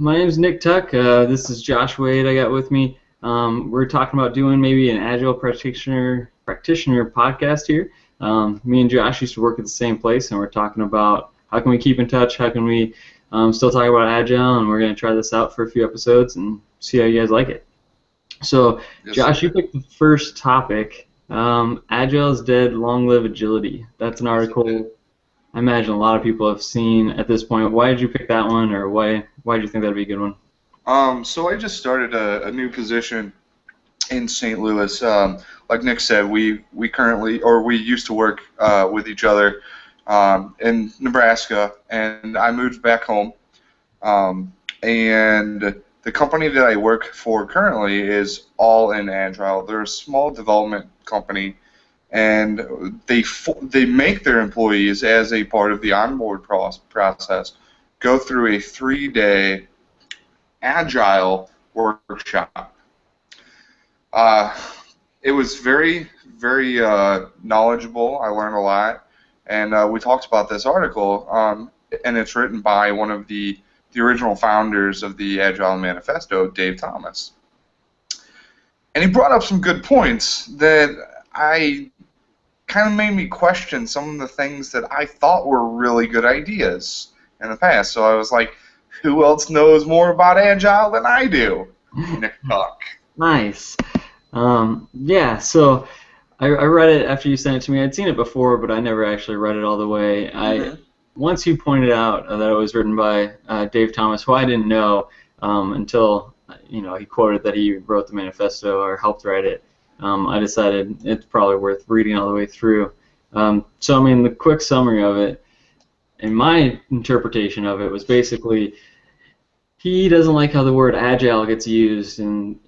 My name's Nick Tuck. This is Josh Wade I got with me. We're talking about doing maybe an Agile practitioner podcast here. Me and Josh used to work at the same place, and we're talking about how can we keep in touch, how can we still talk about Agile, and we're going to try this out for a few episodes and see how you guys like it. So, Yes, Josh, you sir. picked the first topic. Agile is dead, long live agility. That's an Yes, I did. article I imagine a lot of people have seen at this point. Why did you pick that one, or why did you think that'd be a good one? So I just started a new position in St. Louis. Like Nick said, we used to work with each other in Nebraska, and I moved back home. And the company that I work for currently is all in Agile. They're a small development company, and they make their employees, as a part of the onboard process, go through a 3-day Agile workshop. Uh, it was very, very knowledgeable. I learned a lot, and we talked about this article, and it's written by one of the original founders of the Agile Manifesto, Dave Thomas. And he brought up some good points that I kind of made me question some of the things that I thought were really good ideas in the past. So I was like, who else knows more about Agile than I do? Nick Tuck. Nice. Yeah, so I read it after you sent it to me. I'd seen it before, but I never actually read it all the way. Once you pointed out that it was written by Dave Thomas, who I didn't know until he quoted that he wrote the manifesto or helped write it. I decided it's probably worth reading all the way through. So I mean, the quick summary of it, and my interpretation of it was basically he doesn't like how the word agile gets used, and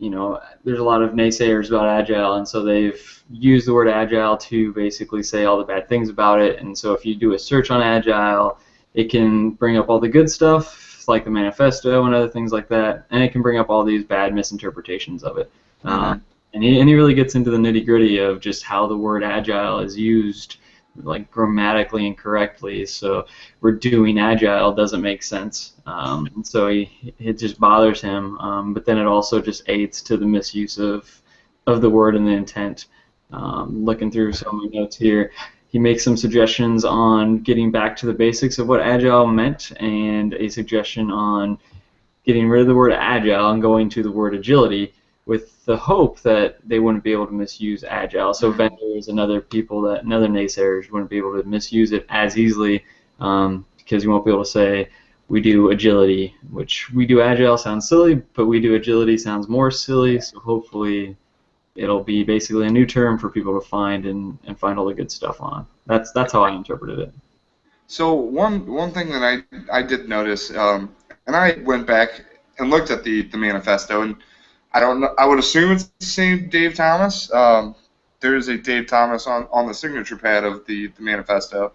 there's a lot of naysayers about agile, and so they've used the word agile to basically say all the bad things about it. And so if you do a search on agile, it can bring up all the good stuff like the manifesto and other things like that, and it can bring up all these bad misinterpretations of it. Mm-hmm. And he really gets into the nitty gritty of just how the word agile is used, like grammatically incorrectly. So we're doing agile doesn't make sense. So it just bothers him. But then it also just aids to the misuse of the word and the intent. Looking through some of my notes here, he makes some suggestions on getting back to the basics of what agile meant, and a suggestion on getting rid of the word agile and going to the word agility, with the hope that they wouldn't be able to misuse agile. So vendors and other naysayers wouldn't be able to misuse it as easily, because you won't be able to say we do agility, which we do agile sounds silly, but we do agility sounds more silly. So hopefully it'll be basically a new term for people to find and find all the good stuff on. That's how I interpreted it. So one thing that I did notice, and I went back and looked at the manifesto, and I don't know. I would assume it's the same Dave Thomas. There is a Dave Thomas on the signature pad of the manifesto,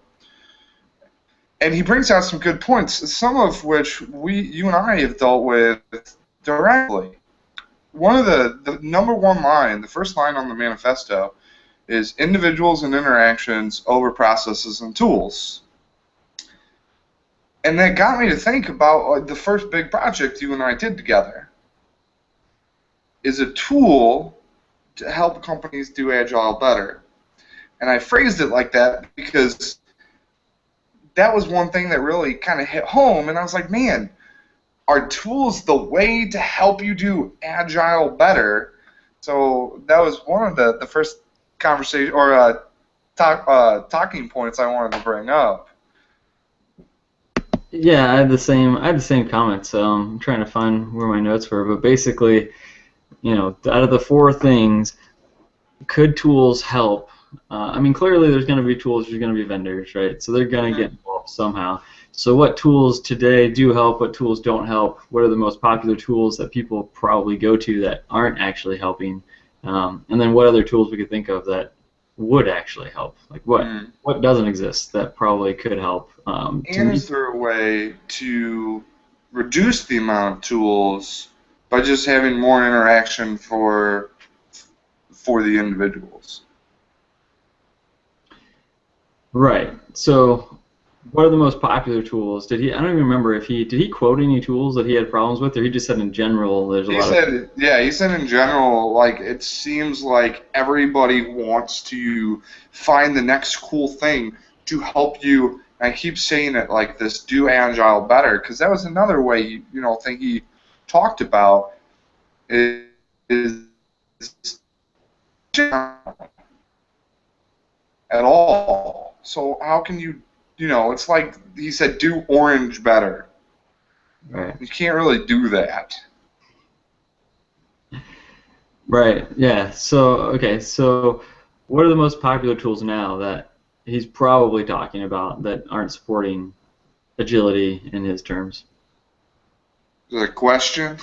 and he brings out some good points, some of which you and I have dealt with directly. One of the number one line, the first line on the manifesto, is individuals and interactions over processes and tools. And that got me to think about the first big project you and I did together. Is a tool to help companies do Agile better. And I phrased it like that because that was one thing that really kind of hit home, and I was like, man, are tools the way to help you do Agile better? So that was one of the first conversation or talking points I wanted to bring up. Yeah, I had the same comments. I'm trying to find where my notes were, but basically, out of the four things, could tools help? I mean, clearly there's going to be tools, there's going to be vendors, right? So they're going to get involved somehow. So what tools today do help, what tools don't help? What are the most popular tools that people probably go to that aren't actually helping? And then what other tools we could think of that would actually help? Like what doesn't exist that probably could help? To And me, is there a way to reduce the amount of tools by just having more interaction for the individuals? right. So What are the most popular tools? Did he? I don't even remember if he did he quote any tools that he had problems with, or he just said in general there's a He lot of. said, yeah, he said in general, like, it seems like everybody wants to find the next cool thing to help you. And I keep saying it like this, do Agile better, because that was another way, thing he talked about is at all. So how can it's like he said, do orange better. Right. You can't really do that. Right. Yeah. So okay. So what are the most popular tools now that he's probably talking about that aren't supporting agility in his terms? The question.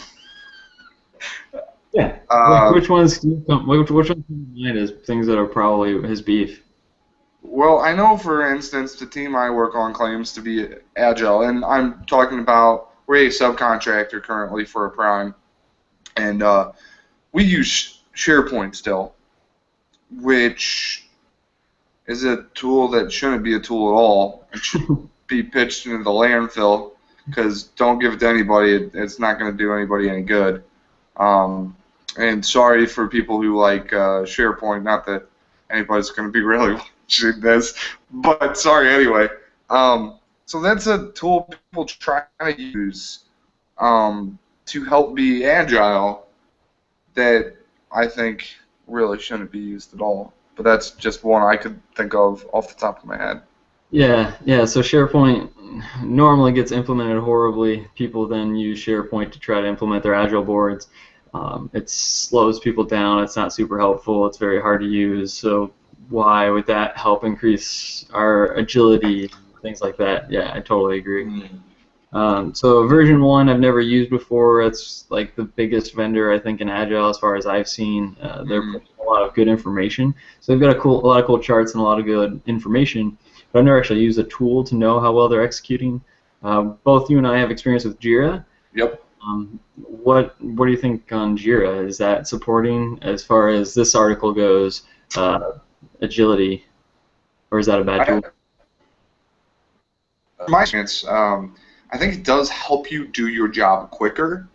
Yeah. Uh, Which ones do you which ones come to mind as things that are probably his beef? Well, I know, for instance, the team I work on claims to be agile, and I'm talking about we're a subcontractor currently for a prime, and we use SharePoint still, which is a tool that shouldn't be a tool at all. It should be pitched into the landfill because don't give it to anybody. It's not going to do anybody any good. Um, and sorry for people who like SharePoint. Not that anybody's going to be really watching this, but sorry anyway. So that's a tool people try to use to help be agile that I think really shouldn't be used at all. But that's just one I could think of off the top of my head. Yeah, yeah. So SharePoint normally gets implemented horribly. People then use SharePoint to try to implement their Agile boards. It slows people down. It's not super helpful. It's very hard to use. So why would that help increase our agility, things like that? Yeah, I totally agree. So version 1 I've never used before. It's like the biggest vendor I think in Agile as far as I've seen. They're putting a lot of good information. So they've got a lot of cool charts and a lot of good information. But I've never actually used a tool to know how well they're executing. Both you and I have experience with Jira. Yep. What do you think on Jira? Is that supporting, as far as this article goes, agility, or is that a bad tool? My experience, I think it does help you do your job quicker.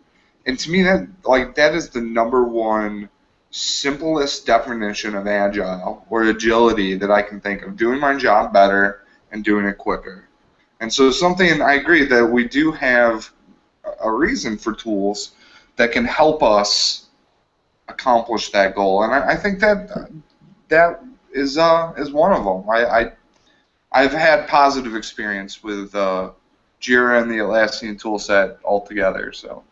And to me, that is the number one simplest definition of agile or agility that I can think of: doing my job better and doing it quicker. And so something I agree that we do have a reason for tools that can help us accomplish that goal. And I think that is one of them. I've had positive experience with Jira and the Atlassian toolset altogether. So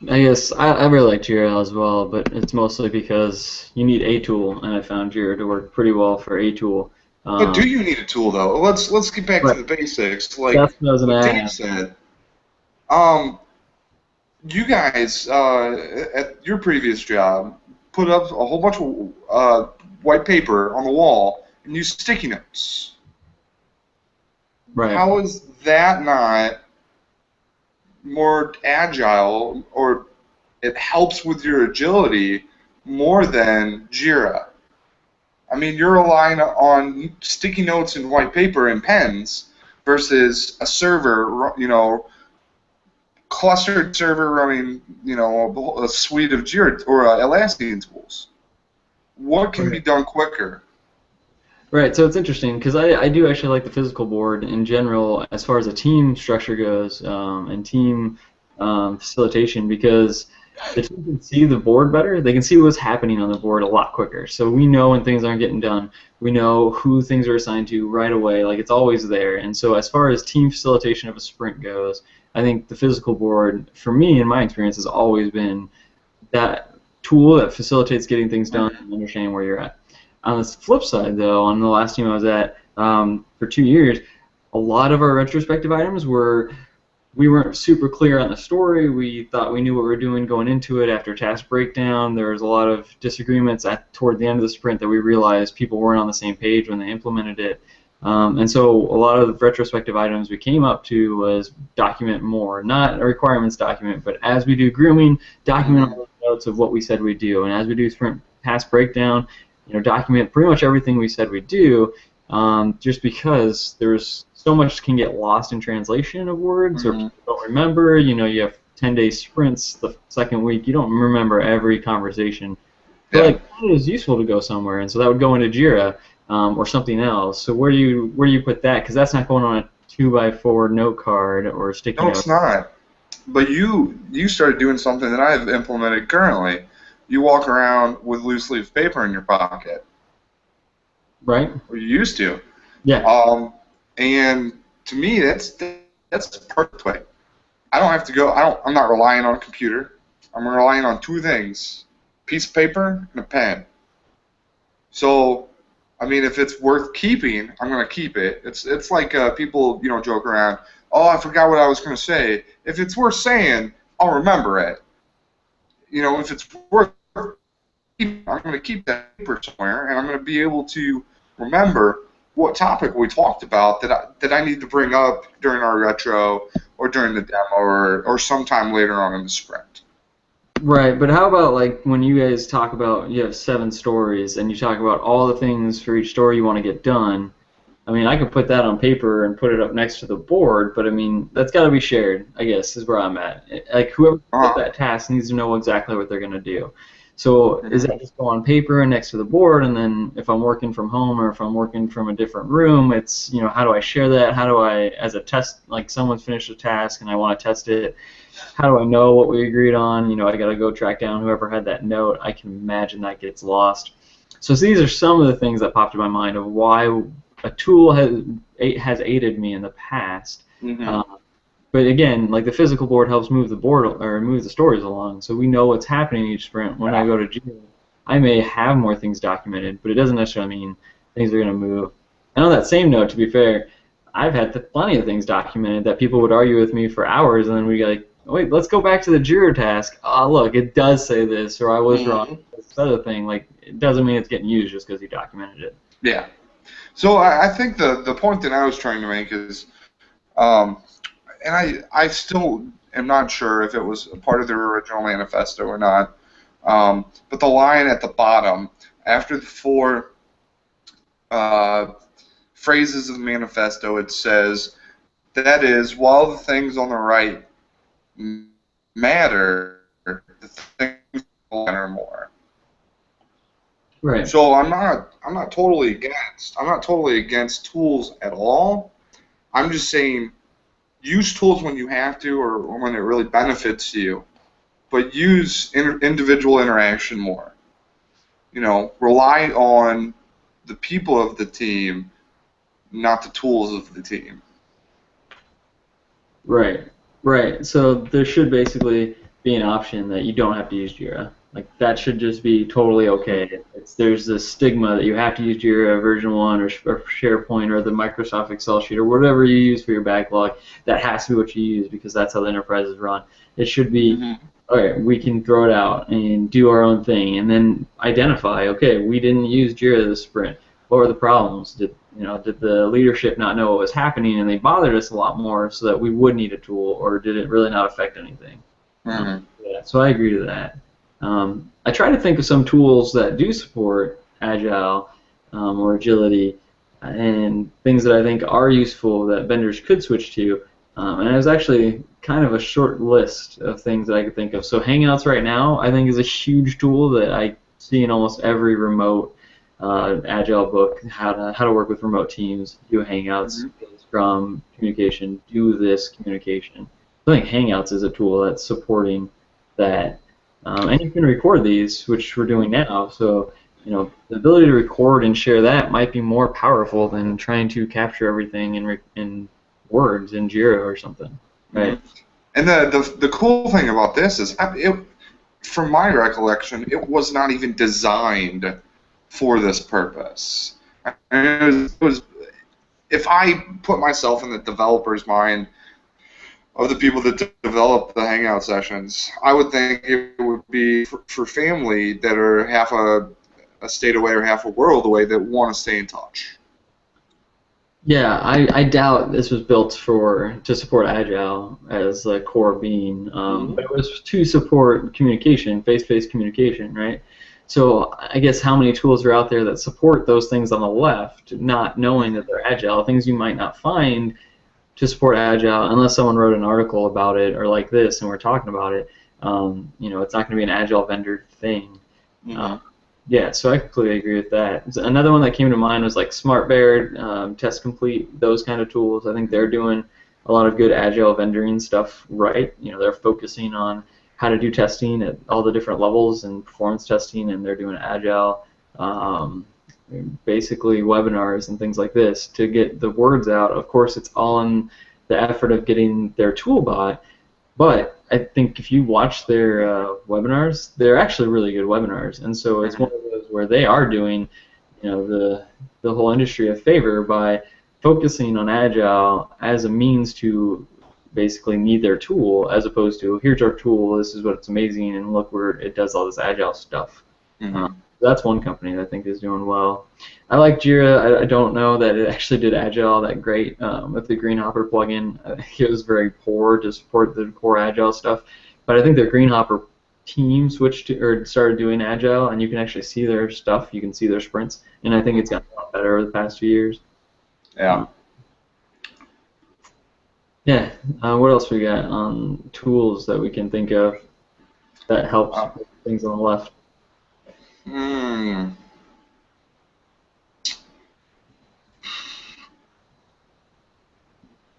I guess I really like Jira as well, but it's mostly because you need a tool, and I found Jira to work pretty well for a tool. But do you need a tool though? Let's get back to the basics. Like that's what I was gonna what Dave ask. said. You guys at your previous job put up a whole bunch of white paper on the wall and used sticky notes. Right. How is that not more agile, or it helps with your agility more than Jira? I mean, you're relying on sticky notes and white paper and pens versus a server, clustered server running, a suite of Jira or Atlassian tools. What can be done quicker? Right, so it's interesting because I do actually like the physical board in general as far as a team structure goes, and team facilitation, because the team can see the board better. They can see what's happening on the board a lot quicker. So we know when things aren't getting done. We know who things are assigned to right away. Like, it's always there. And so as far as team facilitation of a sprint goes, I think the physical board, for me, in my experience, has always been that tool that facilitates getting things done and understanding where you're at. On the flip side, though, on the last team I was at for 2 years, a lot of our retrospective items we weren't super clear on the story. We thought we knew what we were doing going into it. After task breakdown, there was a lot of disagreements toward the end of the sprint that we realized people weren't on the same page when they implemented it. And so a lot of the retrospective items we came up to was document more, not a requirements document, but as we do grooming, document all the notes of what we said we'd do. And as we do sprint task breakdown, document pretty much everything we said we'd do. just because there's so much can get lost in translation of words, or Hmm. people don't remember. You have 10-day sprints the second week. You don't remember every conversation. But Yeah. like it was useful to go somewhere, and so that would go into Jira or something else. So where do you put that? Because that's not going on a 2x4 note card or a sticky No, note. it's not. But you started doing something that I've implemented currently. You walk around with loose leaf paper in your pocket, Right? or you used to. Yeah. Um, and to me, that's the perfect way. I don't have to go. I'm not relying on a computer. I'm relying on two things: piece of paper and a pen. So, I mean, if it's worth keeping, I'm gonna keep it. It's like people joke around. Oh, I forgot what I was gonna say. If it's worth saying, I'll remember it. If it's worth keeping, I'm gonna keep that paper somewhere, and I'm gonna be able to remember what topic we talked about that I need to bring up during our retro or during the demo or sometime later on in the sprint. Right, but how about like when you guys talk about you have 7 stories and you talk about all the things for each story you want to get done? I mean, I could put that on paper and put it up next to the board, but I mean, that's got to be shared, I guess, is where I'm at. Like, whoever put Uh-huh. that task needs to know exactly what they're going to do. So, is Hmm. that just go on paper and next to the board, and then if I'm working from home or if I'm working from a different room, it's, how do I share that? How do I, as a test, like someone's finished a task and I want to test it, how do I know what we agreed on? I got to go track down whoever had that note. I can imagine that gets lost. So these are some of the things that popped in my mind of why a tool has aided me in the past. Hmm. Uh, but again, like the physical board helps move the board or move the stories along, so we know what's happening each sprint. When I Yeah. go to Jira, I may have more things documented, but it doesn't necessarily mean things are going to move. And on that same note, to be fair, I've had plenty of things documented that people would argue with me for hours, and then we go like, wait, let's go back to the Jira task. Oh, look, it does say this, or I was wrong. Hmm. This other thing, like, it doesn't mean it's getting used just because you documented it. Yeah. So I think the point that I was trying to make is, um, and I still am not sure if it was a part of their original manifesto or not, but the line at the bottom after the four uh, phrases of the manifesto, it says, that is, while the things on the right matter, the things matter more. Right. So I'm not totally against tools at all. I'm just saying use tools when you have to or when it really benefits you, but use individual interaction more. Rely on the people of the team, not the tools of the team. Right, right. So there should basically be an option that you don't have to use Jira. Like that should just be totally okay. There's this stigma that you have to use Jira version 1 or SharePoint or the Microsoft Excel sheet or whatever you use for your backlog. That has to be what you use because that's how the enterprise is run. It should be, Hmm. all right, we can throw it out and do our own thing and then identify, okay, we didn't use Jira this sprint. What were the problems? Did the leadership not know what was happening and they bothered us a lot more so that we would need a tool, or did it really not affect anything? Hmm. Yeah, so I agree to that. I try to think of some tools that do support Agile or Agility and things that I think are useful that vendors could switch to. And it was actually kind of a short list of things that I could think of. So Hangouts right now, I think, is a huge tool that I see in almost every remote Agile book. How to work with remote teams, do Hangouts, Hmm. Scrum communication, do this communication. I think Hangouts is a tool that's supporting that. And you can record these, which we're doing now. So, the ability to record and share that might be more powerful than trying to capture everything in words in Jira or something. Hmm. Right. And the cool thing about this is, from my recollection, it was not even designed for this purpose. It was if I put myself in the developer's mind of the people that develop the Hangout sessions, I would think it would be for family that are half a state away or half a world away that want to stay in touch. Yeah, I doubt this was built to support Agile as a core being, Hmm. but it was to support communication, face-to-face communication, right? So I guess how many tools are out there that support those things on the left, not knowing that they're agile, things you might not find to support agile unless someone wrote an article about it or like this and we're talking about it. It's not going to be an agile vendor thing. Mm-hmm. Yeah, so I completely agree with that. Another one that came to mind was like SmartBear, Test Complete, those kind of tools. I think they're doing a lot of good agile vendoring stuff right. They're focusing on how to do testing at all the different levels and performance testing, and they're doing agile, basically webinars and things like this to get the words out. Of course, it's all in the effort of getting their tool bought, but I think if you watch their webinars, they're actually really good webinars, and so it's one of those where they are doing, the whole industry a favor by focusing on agile as a means to basically need their tool, as opposed to here's our tool, this is what's amazing, and look where it does all this agile stuff. Mm-hmm. That's one company that I think is doing well. I like Jira. I don't know that it actually did Agile that great with the Greenhopper plugin. I think it was very poor to support the core Agile stuff. But I think their Greenhopper team switched to, or started doing Agile, and you can actually see their stuff. You can see their sprints, and I think it's gotten a lot better over the past few years. Yeah. Yeah. What else we got on tools that we can think of that helps things on the left?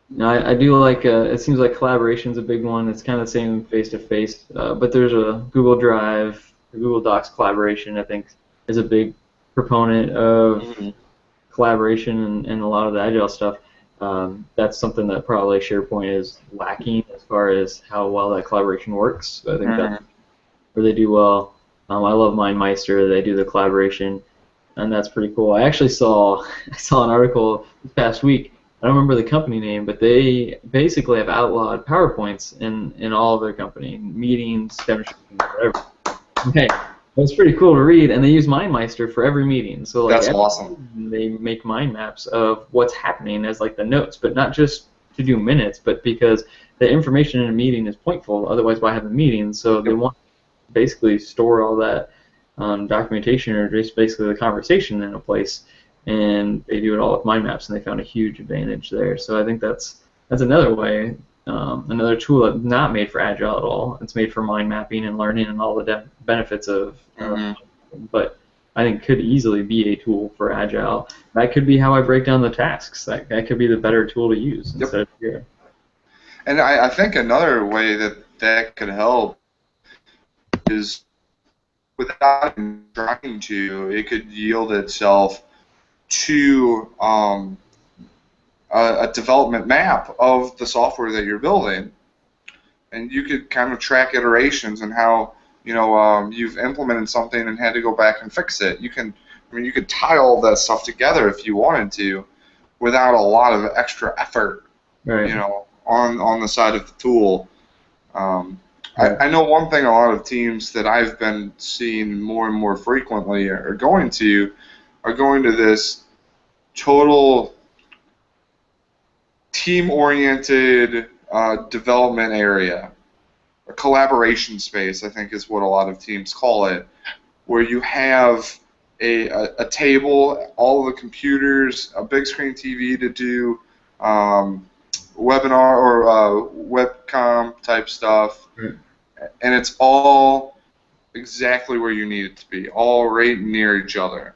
No, I do like, it seems like collaboration's a big one. It's kind of the same face-to-face, but there's a Google Drive, Google Docs collaboration, I think, is a big proponent of collaboration and a lot of the Agile stuff. That's something that probably SharePoint is lacking as far as how well that collaboration works. So I think that's where they do well. I love MindMeister. They do the collaboration, and that's pretty cool. I actually saw an article this past week. I don't remember the company name, but they basically have outlawed PowerPoints in all of their company meetings, demonstrations, whatever. Okay, it was pretty cool to read, and they use MindMeister for every meeting. So like that's awesome. They make mind maps of what's happening as like the notes, but not just to do minutes, but because the information in a meeting is pointful. Otherwise, why have a meeting? So they want to basically store all that documentation or just basically the conversation in a place. And they do it all with mind maps, and they found a huge advantage there. So I think that's another way, another tool that's not made for Agile at all. It's made for mind mapping and learning and all the benefits of. But I think could easily be a tool for Agile. That could be how I break down the tasks. That could be the better tool to use instead of Jira. And I think another way that could help is without trying to, it could yield itself to a development map of the software that you're building, and you could kind of track iterations and how you've implemented something and had to go back and fix it. You could tie all that stuff together if you wanted to, without a lot of extra effort, right. On the side of the tool. I know one thing a lot of teams that I've been seeing more and more frequently are going to this total team-oriented development area, a collaboration space, I think is what a lot of teams call it, where you have a table, all of the computers, a big screen TV to do webinar or webcam type stuff, and it's all exactly where you need it to be, all right near each other.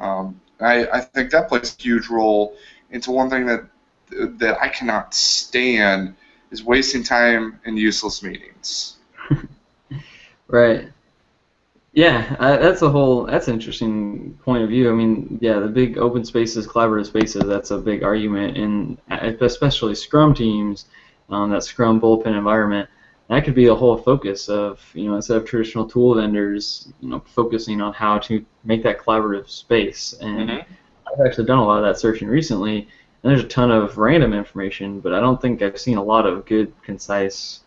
I think that plays a huge role into one thing that I cannot stand is wasting time in useless meetings. Right. Yeah, that's an interesting point of view. I mean, yeah, the big open spaces, collaborative spaces, that's a big argument in especially Scrum teams, that Scrum bullpen environment. That could be the whole focus of, instead of traditional tool vendors, focusing on how to make that collaborative space. And I've actually done a lot of that searching recently, and there's a ton of random information, but I don't think I've seen a lot of good, concise,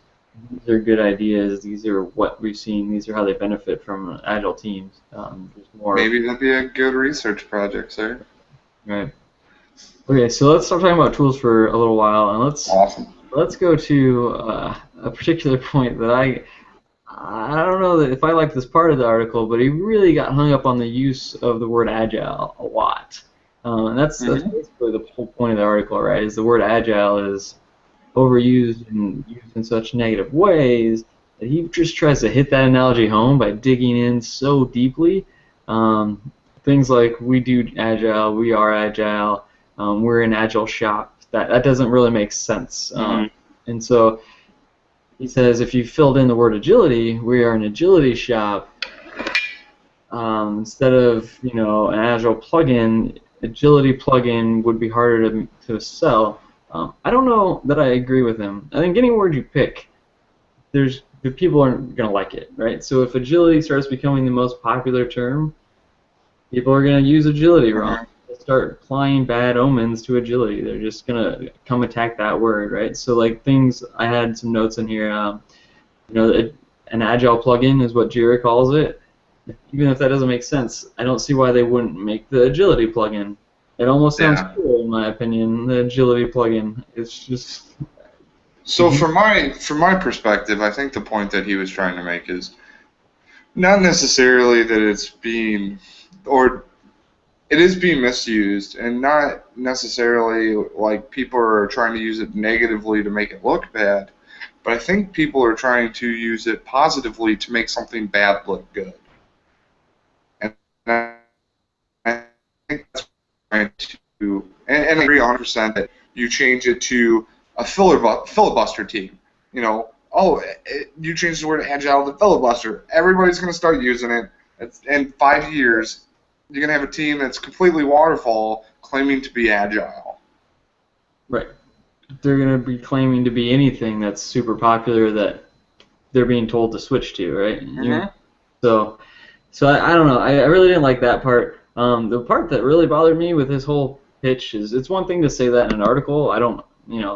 these are good ideas, these are what we've seen, these are how they benefit from Agile teams. Maybe that'd be a good research project, sir. Right. Okay, so let's start talking about tools for a little while, and let's go to a particular point that I don't know that if I like this part of the article, but he really got hung up on the use of the word agile a lot. And that's Hmm. basically the whole point of the article, right? Is the word agile is overused and used in such negative ways that he just tries to hit that analogy home by digging in so deeply. Um, Things like we do agile, we are agile, we're an agile shop. That doesn't really make sense. Hmm. And so he says if you filled in the word agility, we are an agility shop. Instead of an agile plugin, agility plugin would be harder to sell. I don't know that I agree with him. I think any word you pick, the people aren't gonna like it, right? So if agility starts becoming the most popular term, people are gonna use agility wrong. Hmm. They'll start applying bad omens to agility. They're just gonna come attack that word, right? So like things, I had some notes in here. An agile plugin is what Jira calls it. Even if that doesn't make sense, I don't see why they wouldn't make the agility plugin. It almost sounds Yeah. cool, in my opinion. The agility plugin. It's just. So from my perspective, I think the point that he was trying to make is not necessarily that it's being or it is being misused, and not necessarily like people are trying to use it negatively to make it look bad, but I think people are trying to use it positively to make something bad look good. And I think that's trying to, and I agree 100% that you change it to a filibuster team. You change the word agile to filibuster. Everybody's going to start using it. In 5 years, you're going to have a team that's completely waterfall claiming to be agile. Right. They're going to be claiming to be anything that's super popular that they're being told to switch to, right? Hmm. So, so I don't know. I really didn't like that part. The part that really bothered me with his whole pitch is it's one thing to say that in an article. I don't,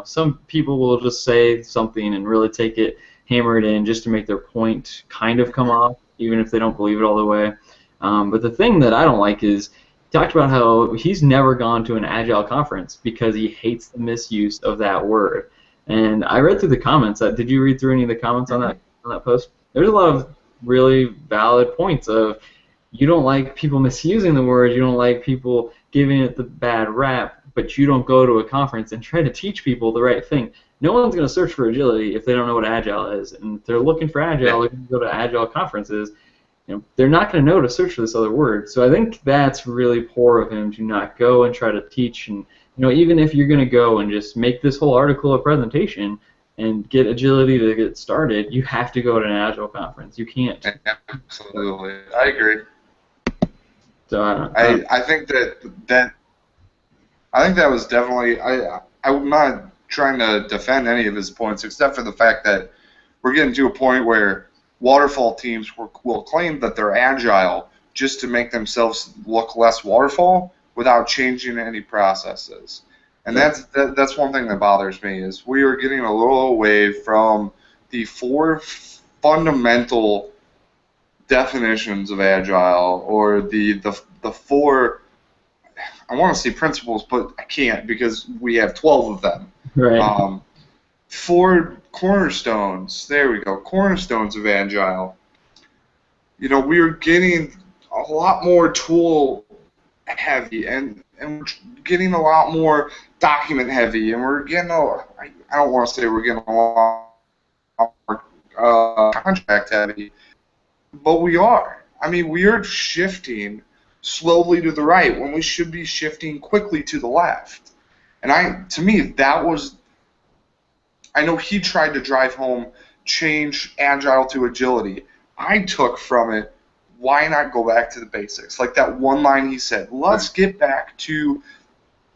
some people will just say something and really take it, hammer it in just to make their point kind of come off, even if they don't believe it all the way. But the thing that I don't like is he talked about how he's never gone to an Agile conference because he hates the misuse of that word. And I read through the comments. Did you read through any of the comments on Hmm. that post? There's a lot of really valid points of you don't like people misusing the word, you don't like people giving it the bad rap, but you don't go to a conference and try to teach people the right thing. No one's going to search for agility if they don't know what agile is, and if they're looking for agile, Yeah. they're going to go to agile conferences. They're not going to know to search for this other word. So I think that's really poor of him to not go and try to teach. And even if you're going to go and just make this whole article a presentation and get agility to get started, you have to go to an agile conference. You can't. Absolutely, I agree. So I don't. I think that I think that was definitely I'm not trying to defend any of his points except for the fact that we're getting to a point where waterfall teams will claim that they're agile just to make themselves look less waterfall without changing any processes. And Right. that's one thing that bothers me is we are getting a little away from the four fundamental definitions of agile, or the four, I want to say principles, but I can't because we have 12 of them. Right. Um, Four cornerstones. There we go. Cornerstones of Agile. We are getting a lot more tool heavy, and we're getting a lot more document heavy, and we're getting I don't want to say we're getting a lot more contract heavy, but we are. I mean, we are shifting slowly to the right when we should be shifting quickly to the left. And to me, that was, I know he tried to drive home change agile to agility. I took from it, why not go back to the basics? Like that one line he said, let's get back to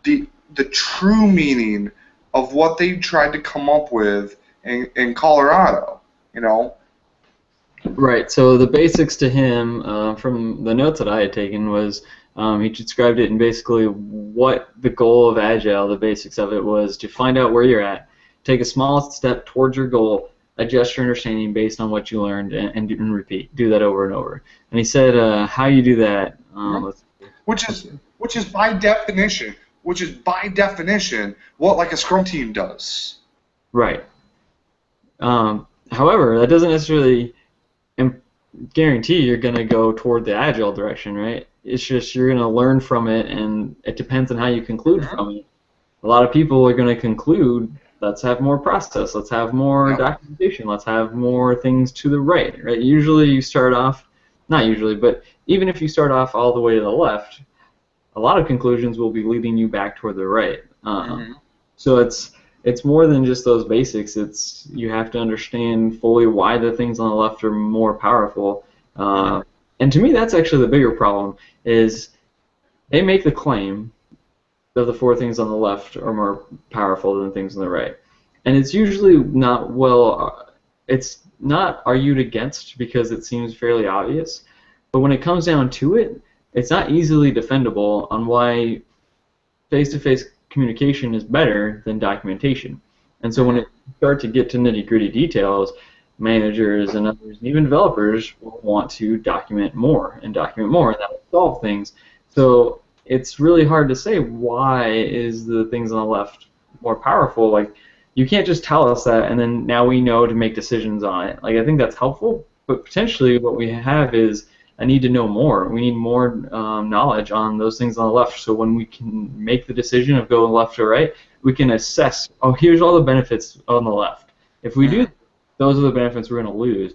the true meaning of what they tried to come up with in Colorado. You know? Right. So the basics to him, from the notes that I had taken, was he described it in basically what the goal of Agile, the basics of it, was to find out where you're at, take a small step towards your goal, adjust your understanding based on what you learned, and repeat. Do that over and over. And he said how you do that. Mhm. Let's Which is which is by definition what like a Scrum team does. right. However, that doesn't necessarily and guarantee you're going to go toward the agile direction, right? It's just you're going to learn from it, and it depends on how you conclude from it. A lot of people are going to conclude, let's have more process, let's have more Yep. documentation, let's have more things to the right, right? Usually you start off, not usually, but even if you start off all the way to the left, a lot of conclusions will be leading you back toward the right. So it's more than just those basics. It's you have to understand fully why the things on the left are more powerful. And to me, that's actually the bigger problem. Is they make the claim that the four things on the left are more powerful than the things on the right, and it's usually not well. It's not argued against because it seems fairly obvious. But when it comes down to it, it's not easily defendable on why face-to-face communication is better than documentation. And so when it starts to get to nitty-gritty details, managers and others, and even developers will want to document more, and that will solve things. So it's really hard to say why is the things on the left more powerful. Like, you can't just tell us that and then now we know to make decisions on it. Like, I think that's helpful, but potentially what we have is I need to know more. We need more knowledge on those things on the left, so when we can make the decision of going left or right, we can assess, oh, here's all the benefits on the left. If we do, those are the benefits we're going to lose,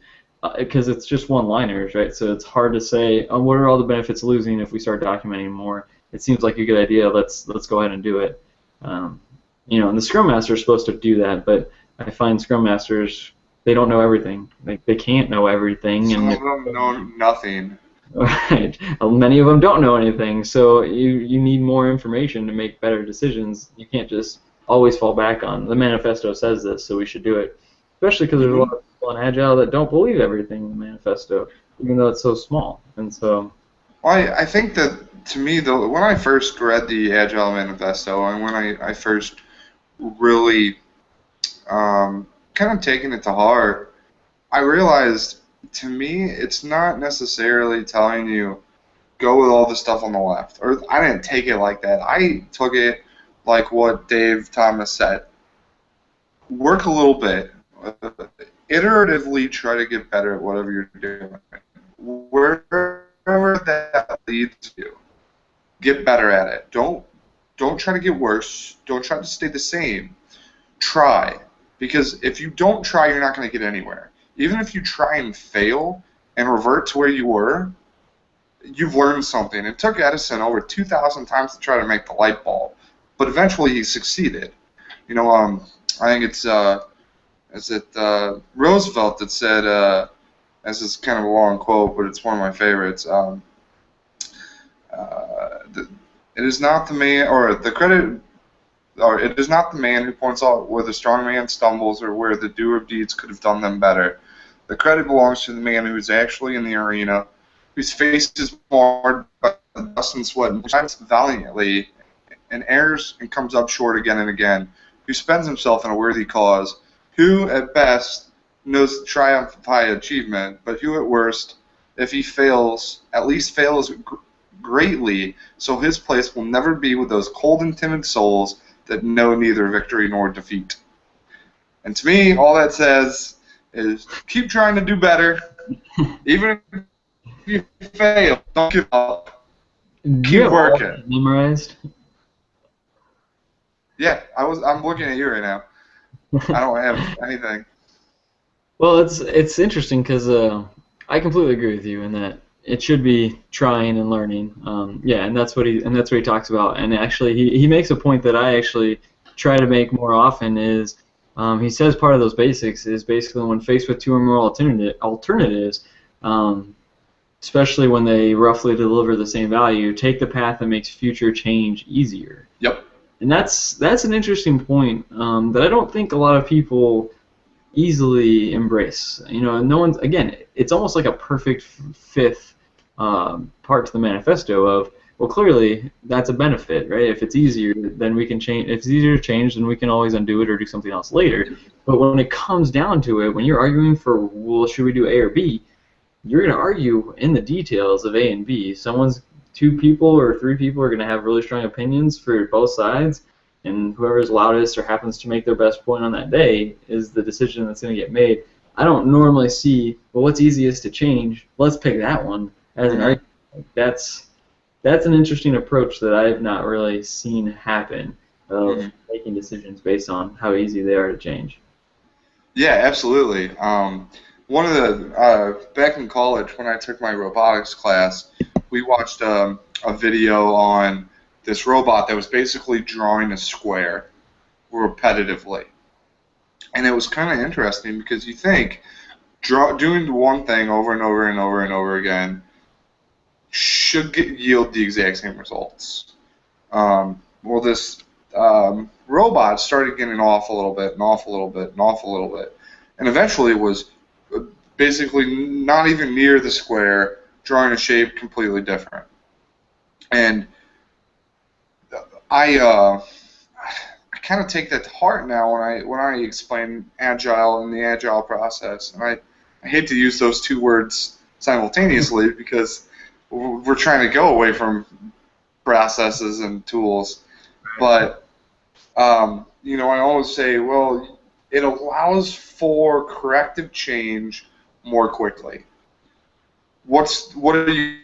because it's just one-liners, right? So it's hard to say, oh, what are all the benefits of losing if we start documenting more. It seems like a good idea. Let's go ahead and do it. You know, and the Scrum Master is supposed to do that, but I find Scrum Masters, they don't know everything. Like, they can't know everything. Some of them know nothing. Right. Many of them don't know anything, so you need more information to make better decisions. You can't just always fall back on the manifesto says this, so we should do it. Especially because there's a lot of people in Agile that don't believe everything in the manifesto, even though it's so small. And so, well, I think that, to me, though, when I first read the Agile Manifesto and when I first really kind of taken it to heart, I realized, to me, it's not necessarily telling you go with all the stuff on the left. Or I didn't take it like that. I took it like what Dave Thomas said. Work a little bit. Iteratively try to get better at whatever you're doing. Wherever that leads you, get better at it. Don't try to get worse. Don't try to stay the same. Try. Because if you don't try, you're not going to get anywhere. Even if you try and fail and revert to where you were, you've learned something. It took Edison over 2,000 times to try to make the light bulb, but eventually he succeeded. You know, I think it's Roosevelt that said, this is kind of a long quote, but it's one of my favorites. It is not the man, or the credit, or it is not the man who points out where the strong man stumbles or where the doer of deeds could have done them better. The credit belongs to the man who is actually in the arena, whose face is marred by dust and sweat, and fights valiantly, and errs and comes up short again and again, who spends himself in a worthy cause, who at best knows the triumph of high achievement, but who at worst, if he fails, at least fails greatly, so his place will never be with those cold and timid souls that know neither victory nor defeat. And to me, all that says is keep trying to do better. Even if you fail, don't give up. Keep working. Memorized? Yeah, I'm looking at you right now. I don't have anything. Well, it's interesting because I completely agree with you in that it should be trying and learning. Yeah, and that's what he talks about. And actually, he makes a point that I actually try to make more often is he says part of those basics is basically when faced with two or more alternatives, especially when they roughly deliver the same value, take the path that makes future change easier. Yep. And that's an interesting point that I don't think a lot of people easily embrace. You know, no one's, again, it's almost like a perfect fifth part to the manifesto of, well, clearly that's a benefit, right? If it's easier, then we can change. If it's easier to change, then we can always undo it or do something else later. But when it comes down to it, when you're arguing for, well, should we do A or B, you're going to argue in the details of A and B. Two people or three people are going to have really strong opinions for both sides, and whoever's loudest or happens to make their best point on that day is the decision that's going to get made. I don't normally see, well, what's easiest to change? Let's pick that one as an Hmm. argument. Like, that's an interesting approach that I have not really seen happen of Hmm. making decisions based on how easy they are to change. Yeah, absolutely. One of the back in college when I took my robotics class, we watched a video on this robot that was basically drawing a square repetitively, and it was kind of interesting because you think doing one thing over and over and over and over again should yield the exact same results. Well, this robot started getting off a little bit and off a little bit and off a little bit, and eventually it was basically not even near the square, drawing a shape completely different. And I I kind of take that to heart now when I explain agile and the agile process, and I hate to use those two words simultaneously because we're trying to go away from processes and tools, but I always say, well, it allows for corrective change more quickly. What are you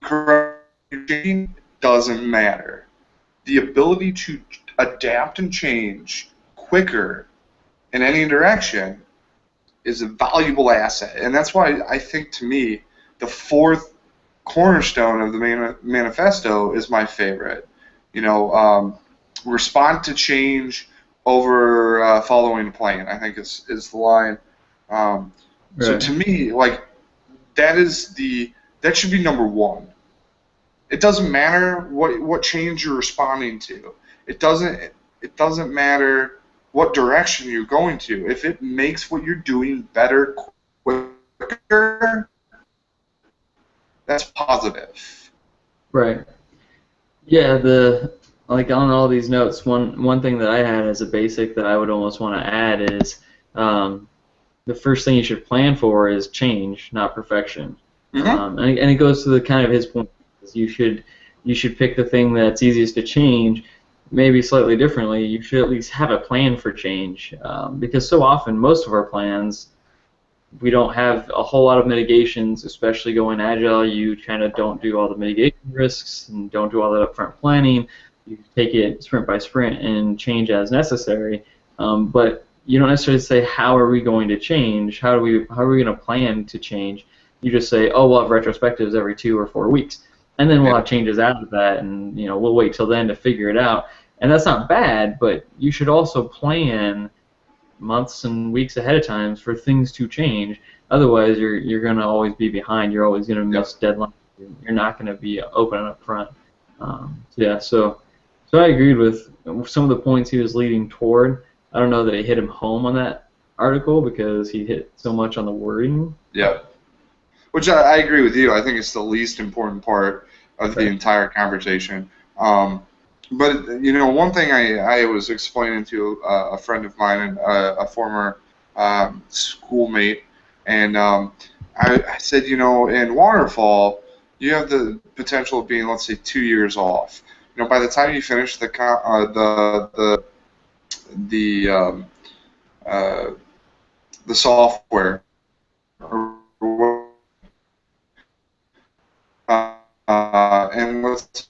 correcting doesn't matter. The ability to adapt and change quicker in any direction is a valuable asset, and that's why I think to me the fourth cornerstone of the manifesto is my favorite. You know, respond to change over following a plan. I think is the line. So Right. to me, like that should be number one. It doesn't matter what change you're responding to. It doesn't matter what direction you're going to. If it makes what you're doing better quicker, that's positive. Right. Yeah, the like on all these notes, one thing that I had as a basic that I would almost want to add is um, the first thing you should plan for is change, not perfection. Hmm. And it goes to the kind of his point. Is you should pick the thing that's easiest to change, maybe slightly differently. You should at least have a plan for change, because so often most of our plans we don't have a whole lot of mitigations, especially going agile. You kind of don't do all the mitigation risks and don't do all that upfront planning. You take it sprint by sprint and change as necessary. But you don't necessarily say how are we going to change? How are we going to plan to change? You just say, oh, we'll have retrospectives every 2 or 4 weeks, and then we'll Yeah. have changes after that, and we'll wait till then to figure it out. And that's not bad, but you should also plan months and weeks ahead of time for things to change. Otherwise, you're going to always be behind. You're always going to Yep. miss deadlines. You're not going to be open and up front. Yeah, so I agreed with some of the points he was leading toward. I don't know that it hit him home on that article because he hit so much on the wording. Yep. Which I agree with you. I think it's the least important part of the Right. entire conversation. But one thing I was explaining to a friend of mine and a former schoolmate, and I said, in waterfall, you have the potential of being, let's say, 2 years off. By the time you finish the uh, the software, and let's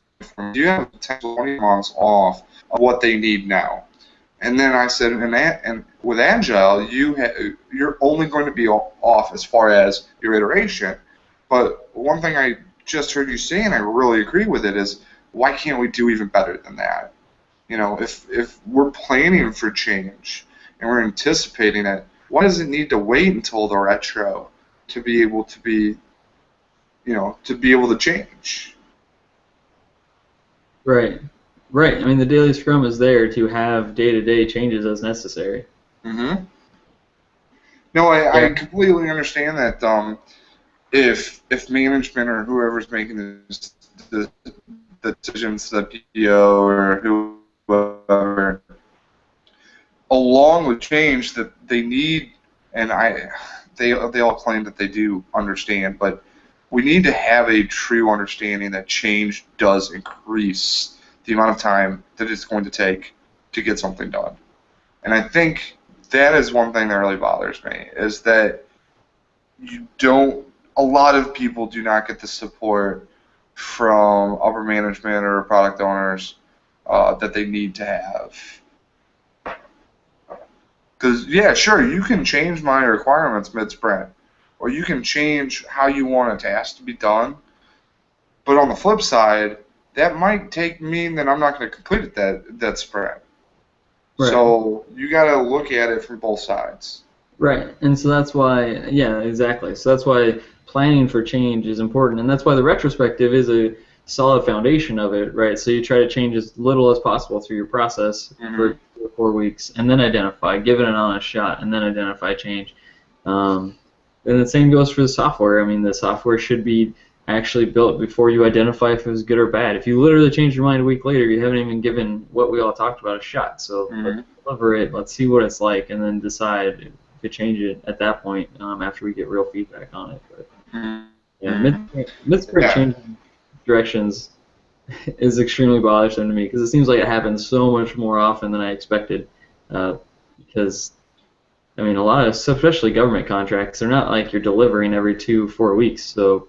you have potential 20 months off of what they need now. And then I said, and with Agile, you're only going to be off as far as your iteration. But one thing I just heard you say, and I really agree with it, is why can't we do even better than that? If we're planning for change and we're anticipating it, why does it need to wait until the retro to be able to to change? Right. Right. I mean, the daily scrum is there to have day-to-day changes as necessary. Hmm. No, Yeah. I completely understand that. If management or whoever's making the decisions, the PO or whoever, along with change that they need, and they all claim that they do understand, but we need to have a true understanding that change does increase the amount of time that it's going to take to get something done. And I think that is one thing that really bothers me, is that a lot of people do not get the support from upper management or product owners that they need to have. Because, yeah, sure, you can change my requirements mid-sprint, or you can change how you want a task to be done, but on the flip side, that might mean that I'm not going to complete it that sprint. Right. So you got to look at it from both sides. Right, and so that's why, yeah, exactly. So that's why planning for change is important, and that's why the retrospective is a solid foundation of it, right? So you try to change as little as possible through your process for 2 or 4 weeks, and then identify, give it an honest shot, and then identify change. And the same goes for the software. I mean, the software should be actually built before you identify if it was good or bad. If you literally change your mind a week later, you haven't even given what we all talked about a shot. So let's deliver it, let's see what it's like, and then decide to change it at that point after we get real feedback on it. But yeah, mid-sprint changing directions is extremely bothersome to me because it seems like it happens so much more often than I expected. Because I mean, a lot of, especially government contracts, they're not like you're delivering every 2-4 weeks. So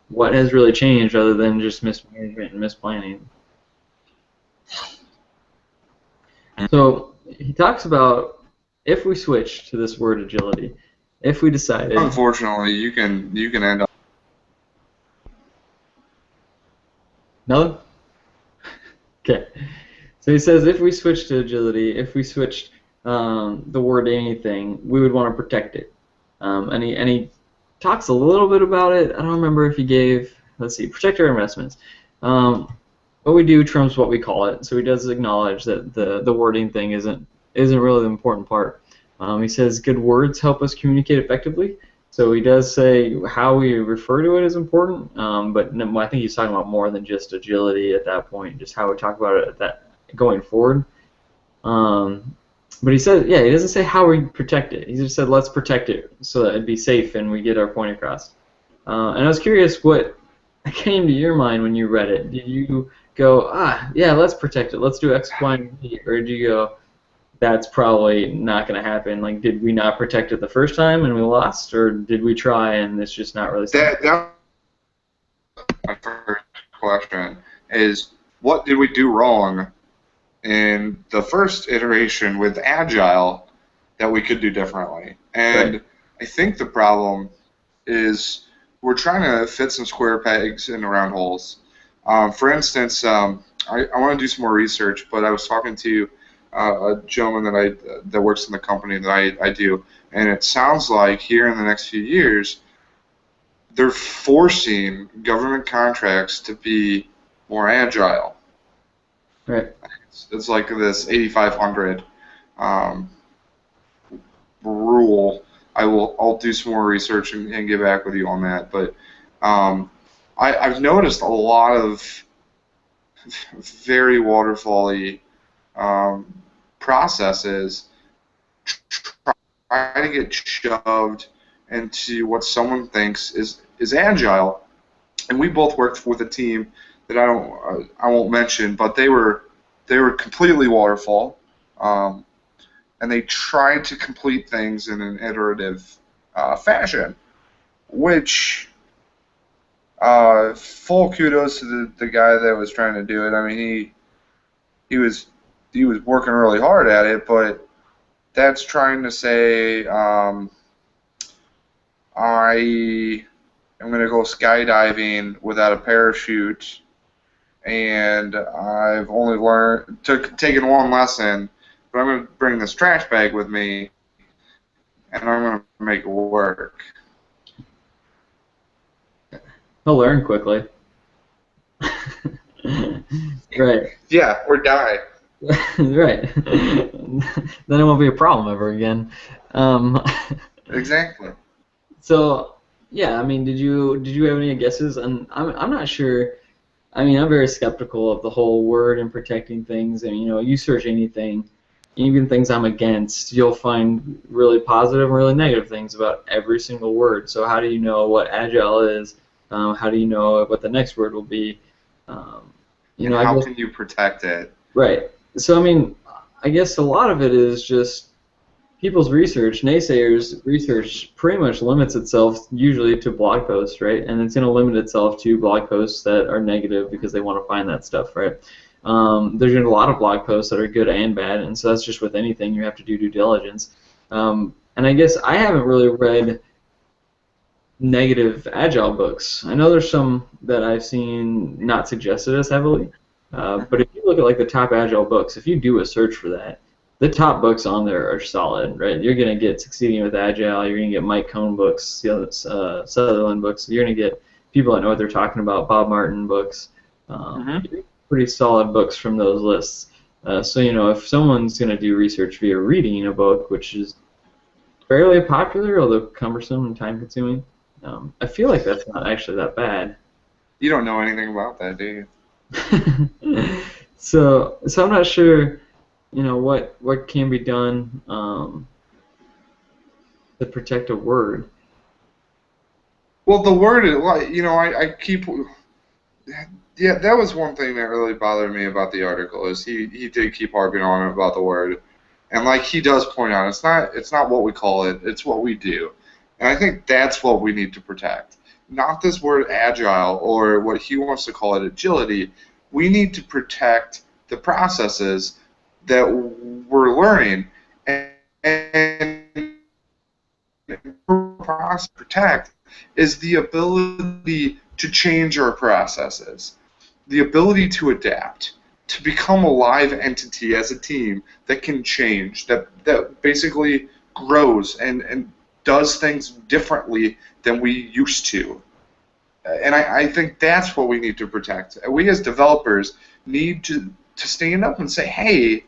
what has really changed other than just mismanagement and misplanning? So he talks about if we switch to this word agility, if we decided... Unfortunately, you can end up... No? Okay. So he says if we switch to agility, if we switched the word anything, we would want to protect it. And he talks a little bit about it. I don't remember if he gave... Let's see. Protect our investments. What we do trumps what we call it. So he does acknowledge that the wording thing isn't really the important part. He says good words help us communicate effectively. So he does say how we refer to it is important, but I think he's talking about more than just agility at that point, just how we talk about it going forward. But he said, yeah, he doesn't say how we protect it. He just said let's protect it so that it'd be safe and we get our point across. And I was curious what came to your mind when you read it. Did you go, yeah, let's protect it, let's do X, Y, and Z, or did you go, that's probably not going to happen? Like, did we not protect it the first time and we lost, or did we try and it's just not really? That my first question is, what did we do wrong in the first iteration with Agile that we could do differently? And right. I think the problem is we're trying to fit some square pegs in round holes. For instance, I want to do some more research, but I was talking to a gentleman that works in the company that I do, and it sounds like here in the next few years they're forcing government contracts to be more agile. Right. It's like this 8,500 rule. I'll do some more research and get back with you on that. But I've noticed a lot of very waterfall-y processes try to get shoved into what someone thinks is agile. And we both worked with a team that I won't mention, but they were completely waterfall, and they tried to complete things in an iterative fashion, which full kudos to the guy that was trying to do it. I mean, he was working really hard at it, but that's trying to say I am going to go skydiving without a parachute, and I've only taken one lesson, but I'm going to bring this trash bag with me, and I'm going to make it work. He'll learn quickly. Right. Yeah, or die. Right. Then it won't be a problem ever again. Exactly. So, yeah, I mean, did you have any guesses? And I'm not sure. I mean, I'm very skeptical of the whole word and protecting things. And you search anything, even things I'm against, you'll find really positive and really negative things about every single word. So how do you know what agile is? How do you know what the next word will be? How can you protect it? Right. So, I mean, I guess a lot of it is just people's research, naysayers' research, pretty much limits itself usually to blog posts, right? And it's going to limit itself to blog posts that are negative because they want to find that stuff, right? There's a lot of blog posts that are good and bad, and so that's just with anything. You have to do due diligence. And I guess I haven't really read negative Agile books. I know there's some that I've seen not suggested as heavily, but if you look at like the top Agile books, if you do a search for that, the top books on there are solid, right? You're going to get Succeeding with Agile, you're going to get Mike Cohn books, Sutherland books, you're going to get people that know what they're talking about, Bob Martin books, pretty solid books from those lists. So, you know, if someone's going to do research via reading a book, which is fairly popular, although cumbersome and time-consuming, I feel like that's not actually that bad. You don't know anything about that, do you? so I'm not sure, you know, what can be done to protect a word. Well, the word, you know, I keep, yeah, that was one thing that really bothered me about the article is he did keep harping on about the word, and like he does point out, it's not what we call it, it's what we do. And I think that's what we need to protect. Not this word agile or what he wants to call it agility. We need to protect the processes that we're learning. And protect is the ability to change our processes, the ability to adapt, to become a live entity as a team that can change, that basically grows and does things differently than we used to. And I think that's what we need to protect. We as developers need to stand up and say, hey,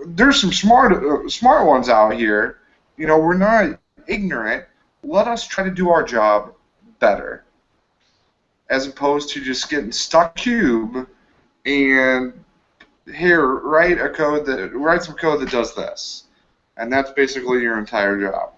there's some smart ones out here. You know, we're not ignorant. Let us try to do our job better, as opposed to just getting stuck cube and here write some code that does this. And that's basically your entire job.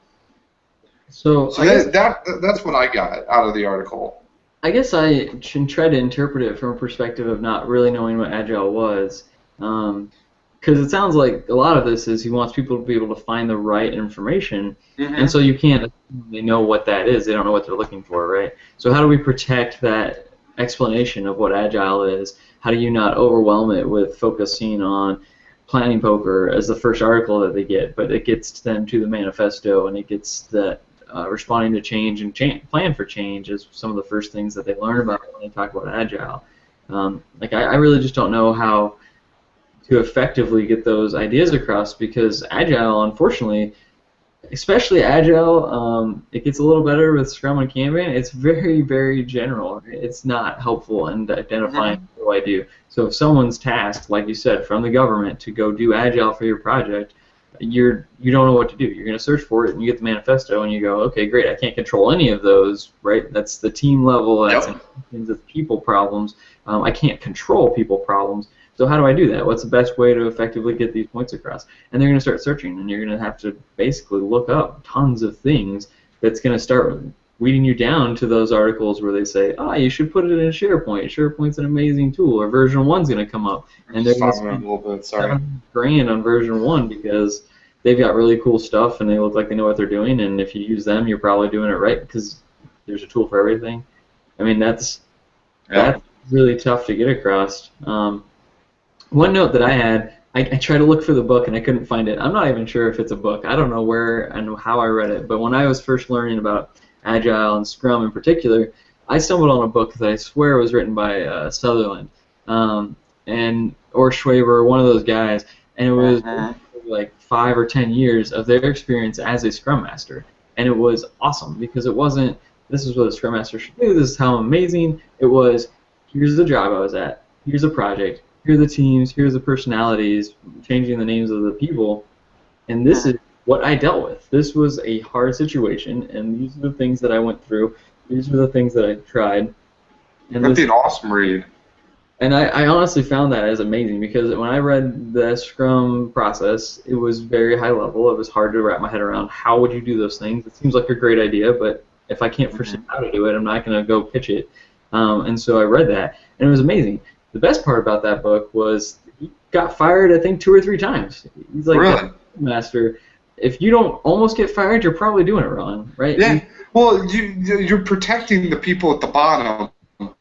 So that's what I got out of the article. I guess I should try to interpret it from a perspective of not really knowing what Agile was. Because it sounds like a lot of this is he wants people to be able to find the right information, and so you can't really know what that is. They don't know what they're looking for, right? So how do we protect that explanation of what Agile is? How do you not overwhelm it with focusing on planning poker as the first article that they get, but it gets them to the manifesto, and it gets that responding to change and plan for change is some of the first things that they learn about when they talk about Agile. Like I really just don't know how to effectively get those ideas across, because Agile, unfortunately, especially Agile, it gets a little better with Scrum and Kanban. It's very, very general. It's not helpful in identifying what do I do. So if someone's tasked, like you said, from the government to go do Agile for your project, you don't know what to do. You're going to search for it, and you get the manifesto, and you go, okay, great, I can't control any of those, right? That's the team level. That's the people problems. I can't control people problems. So how do I do that? What's the best way to effectively get these points across? And they're going to start searching, and you're going to have to basically look up tons of things that's going to start weeding you down to those articles where they say, you should put it in SharePoint. SharePoint's an amazing tool, or version 1's going to come up. And they're going to spend $700,000 on version 1 because they've got really cool stuff, and they look like they know what they're doing, and if you use them, you're probably doing it right because there's a tool for everything. I mean, that's really tough to get across. One note that I had, I tried to look for the book and I couldn't find it. I'm not even sure if it's a book. I don't know where and how I read it, but when I was first learning about Agile and Scrum in particular, I stumbled on a book that I swear was written by Sutherland or Schwaber, one of those guys, and it was like 5 or 10 years of their experience as a Scrum Master, and it was awesome because it wasn't, this is what a Scrum Master should do, this is how amazing. It was, here's the job I was at, here's a project, here are the teams, here's the personalities, changing the names of the people, and this is what I dealt with. This was a hard situation, and these are the things that I went through. These are the things that I tried. And that'd be an awesome read. And I honestly found that as amazing because when I read the Scrum process, it was very high level. It was hard to wrap my head around how would you do those things. It seems like a great idea, but if I can't foresee how to do it, I'm not going to go pitch it. And so I read that, and it was amazing. The best part about that book was got fired, I think, 2 or 3 times. He's like, Really? master. If you don't almost get fired, you're probably doing it wrong, right? Yeah. Well, you're protecting the people at the bottom Right.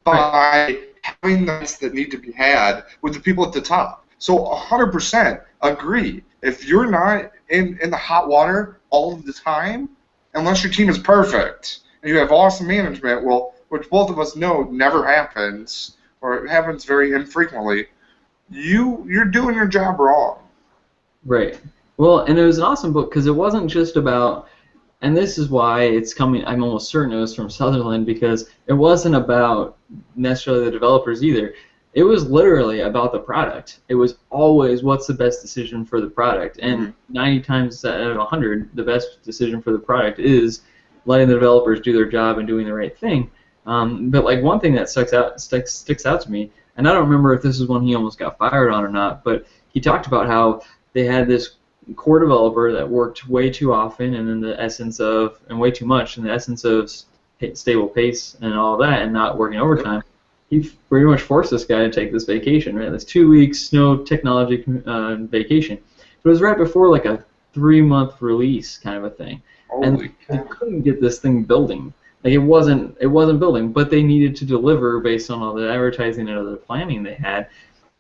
by having the rights that need to be had with the people at the top. So 100% agree. If you're not in the hot water all of the time, unless your team is perfect and you have awesome management, well, which both of us know never happens, or it happens very infrequently, you're doing your job wrong. Right. Well, and it was an awesome book because it wasn't just about, and this is why it's coming, I'm almost certain it was from Sutherland, because it wasn't about necessarily the developers either. It was literally about the product. It was always what's the best decision for the product. And 90 times out of 100, the best decision for the product is letting the developers do their job and doing the right thing. But like one thing that sticks out to me, and I don't remember if this is one he almost got fired on or not, but he talked about how they had this core developer that worked way too often and in the essence of, and way too much in the essence of stable pace and all that and not working overtime. He pretty much forced this guy to take this vacation, right? This 2 weeks, no technology vacation. But it was right before like a 3-month release kind of a thing. And Holy they cow. couldn't get this thing building. Like it wasn't building, but they needed to deliver based on all the advertising and other planning they had.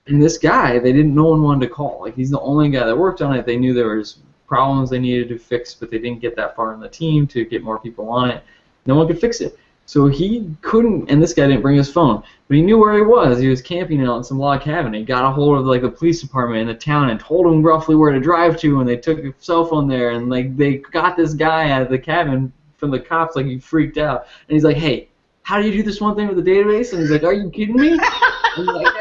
And this guy, no one wanted to call. Like he's the only guy that worked on it. They knew there was problems they needed to fix, but they didn't get that far in the team to get more people on it. No one could fix it. So he couldn't, and this guy didn't bring his phone, but he knew where he was. He was camping out in some log cabin. He got a hold of like the police department in the town and told him roughly where to drive to, and they took a cell phone there, and like they got this guy out of the cabin from the cops. Like he freaked out, and he's like, "Hey, how do you do this one thing with the database?" And he's like, "Are you kidding me?" And like,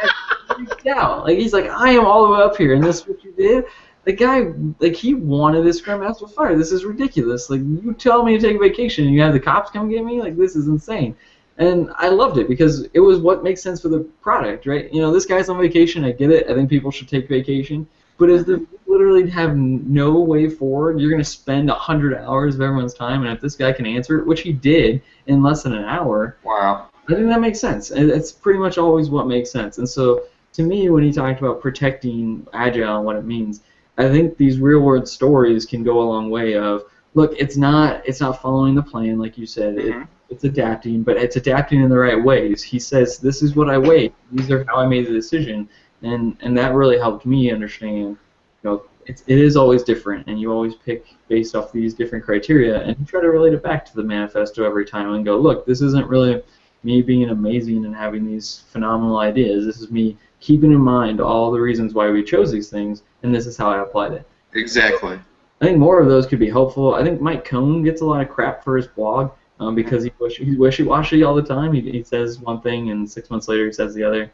freaked out. Like he's like, "I am all the way up here, and this is what you did." The guy, like, he wanted this Scrum Master fired. This is ridiculous. Like, you tell me to take a vacation and you have the cops come get me? Like, this is insane. And I loved it because it was what makes sense for the product, right? You know, this guy's on vacation. I get it. I think people should take vacation. But if they literally have no way forward, you're going to spend 100 hours of everyone's time. And if this guy can answer it, which he did in less than an hour, Wow. I think that makes sense. And it's pretty much always what makes sense. And so, to me, when he talked about protecting Agile and what it means, I think these real-world stories can go a long way of, look, it's not following the plan, like you said. It's adapting, but it's adapting in the right ways. He says, this is what I weighed. These are how I made the decision. And that really helped me understand, you know, it is always different, and you always pick based off these different criteria, and you try to relate it back to the manifesto every time and go, look, this isn't really me being amazing and having these phenomenal ideas. This is me keeping in mind all the reasons why we chose these things, and this is how I applied it. Exactly. I think more of those could be helpful. I think Mike Cohn gets a lot of crap for his blog because he's wishy-washy all the time. He says one thing, and 6 months later he says the other.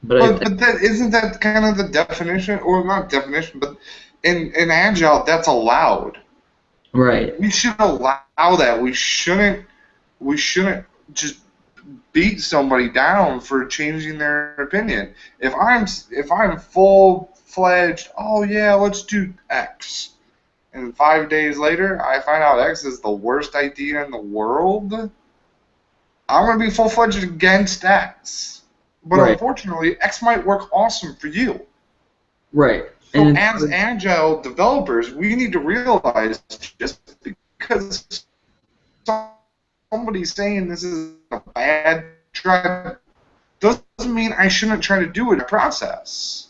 But isn't that kind of the definition, or not definition, but in Agile, that's allowed. Right. We should allow that. We shouldn't just beat somebody down for changing their opinion. If I'm full-fledged, oh yeah, let's do X, and 5 days later I find out X is the worst idea in the world, I'm going to be full-fledged against X. But right. Unfortunately, X might work awesome for you. Right. So as Agile developers, we need to realize just because somebody's saying this is a bad try doesn't mean I shouldn't try to do it in a process.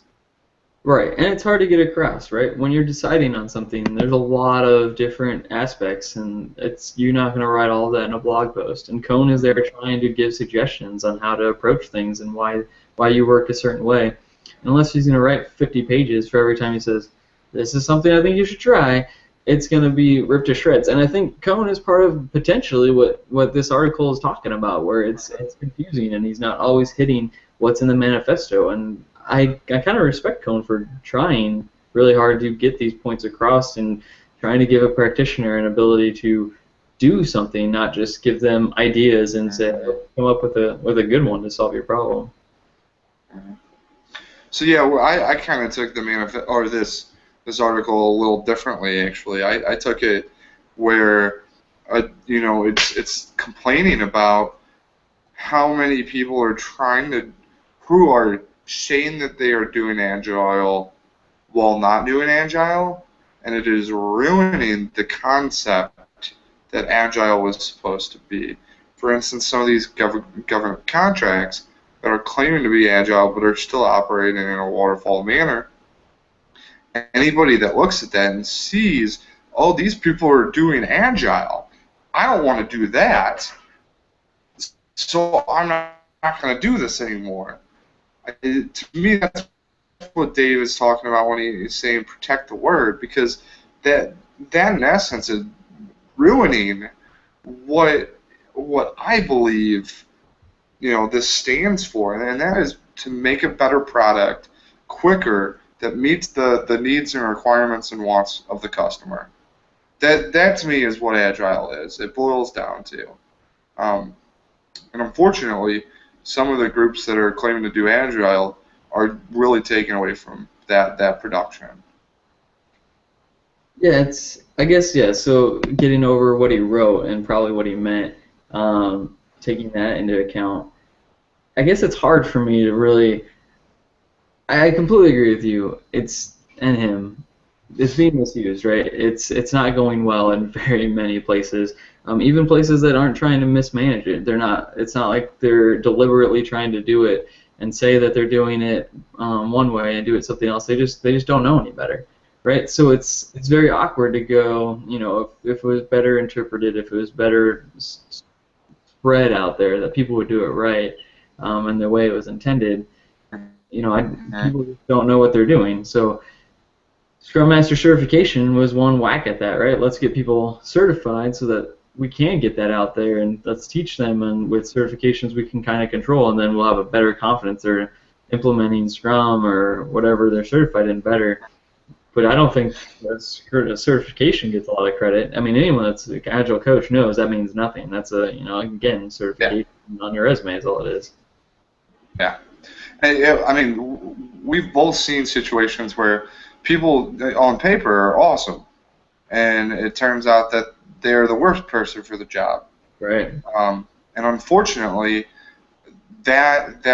Right, and it's hard to get across, right? When you're deciding on something, there's a lot of different aspects, and you're not going to write all that in a blog post. And Cohn is there trying to give suggestions on how to approach things and why you work a certain way. And unless he's going to write 50 pages for every time he says, this is something I think you should try, it's going to be ripped to shreds. And I think Cohn is part of potentially what this article is talking about, where it's confusing and he's not always hitting what's in the manifesto. And I kind of respect Cohn for trying really hard to get these points across and trying to give a practitioner an ability to do something, not just give them ideas and say, come up with a good one to solve your problem. So yeah, well, I kind of took the manifesto or this article a little differently actually. I took it where it's complaining about how many people are who are saying that they are doing Agile while not doing Agile, and it is ruining the concept that Agile was supposed to be. For instance, some of these government contracts that are claiming to be Agile but are still operating in a waterfall manner, anybody that looks at that and sees, oh, these people are doing Agile, I don't want to do that, so I'm not going to do this anymore. To me, that's what Dave is talking about when he's saying protect the word, because that in essence is ruining what I believe this stands for, and that is to make a better product quicker that meets the needs and requirements and wants of the customer. That to me is what Agile is. It boils down to. And unfortunately, some of the groups that are claiming to do Agile are really taken away from that production. Yeah, I guess, yeah, so getting over what he wrote and probably what he meant, taking that into account, I guess it's hard for me to really, I completely agree with you, and him, it's being misused, right? It's not going well in very many places, even places that aren't trying to mismanage it. It's not like they're deliberately trying to do it and say that they're doing it one way and do it something else. They just don't know any better, right? So it's very awkward to go, if it was better interpreted, if it was better spread out there, that people would do it right, and the way it was intended. People just don't know what they're doing. So Scrum Master certification was one whack at that, right? Let's get people certified so that we can get that out there, and let's teach them, and with certifications we can kind of control, and then we'll have a better confidence they're implementing Scrum or whatever they're certified in better. But I don't think a certification gets a lot of credit. I mean, anyone that's an Agile coach knows that means nothing. That's again, certification on your resume is all it is. Yeah. I mean, we've both seen situations where people on paper are awesome, and it turns out that they're the worst person for the job. Right. And unfortunately, that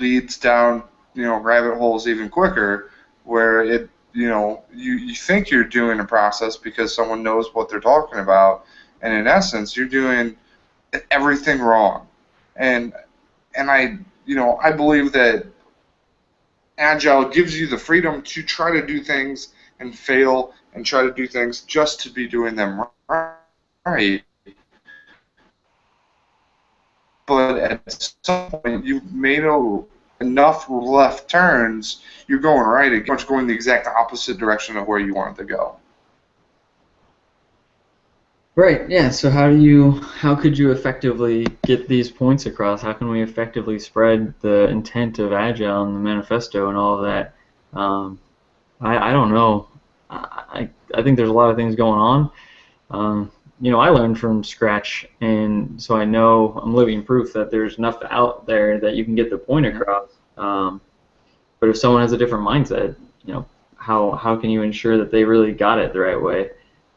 leads down rabbit holes even quicker, where you think you're doing a process because someone knows what they're talking about, and in essence you're doing everything wrong. And I believe that Agile gives you the freedom to try to do things and fail and try to do things just to be doing them right. But at some point, you've made enough left turns, you're going right again, going the exact opposite direction of where you wanted to go. Right, yeah, so how could you effectively get these points across? How can we effectively spread the intent of Agile and the manifesto and all of that? I don't know. I think there's a lot of things going on. I learned from scratch, and so I know I'm living proof that there's enough out there that you can get the point across. But if someone has a different mindset, how can you ensure that they really got it the right way?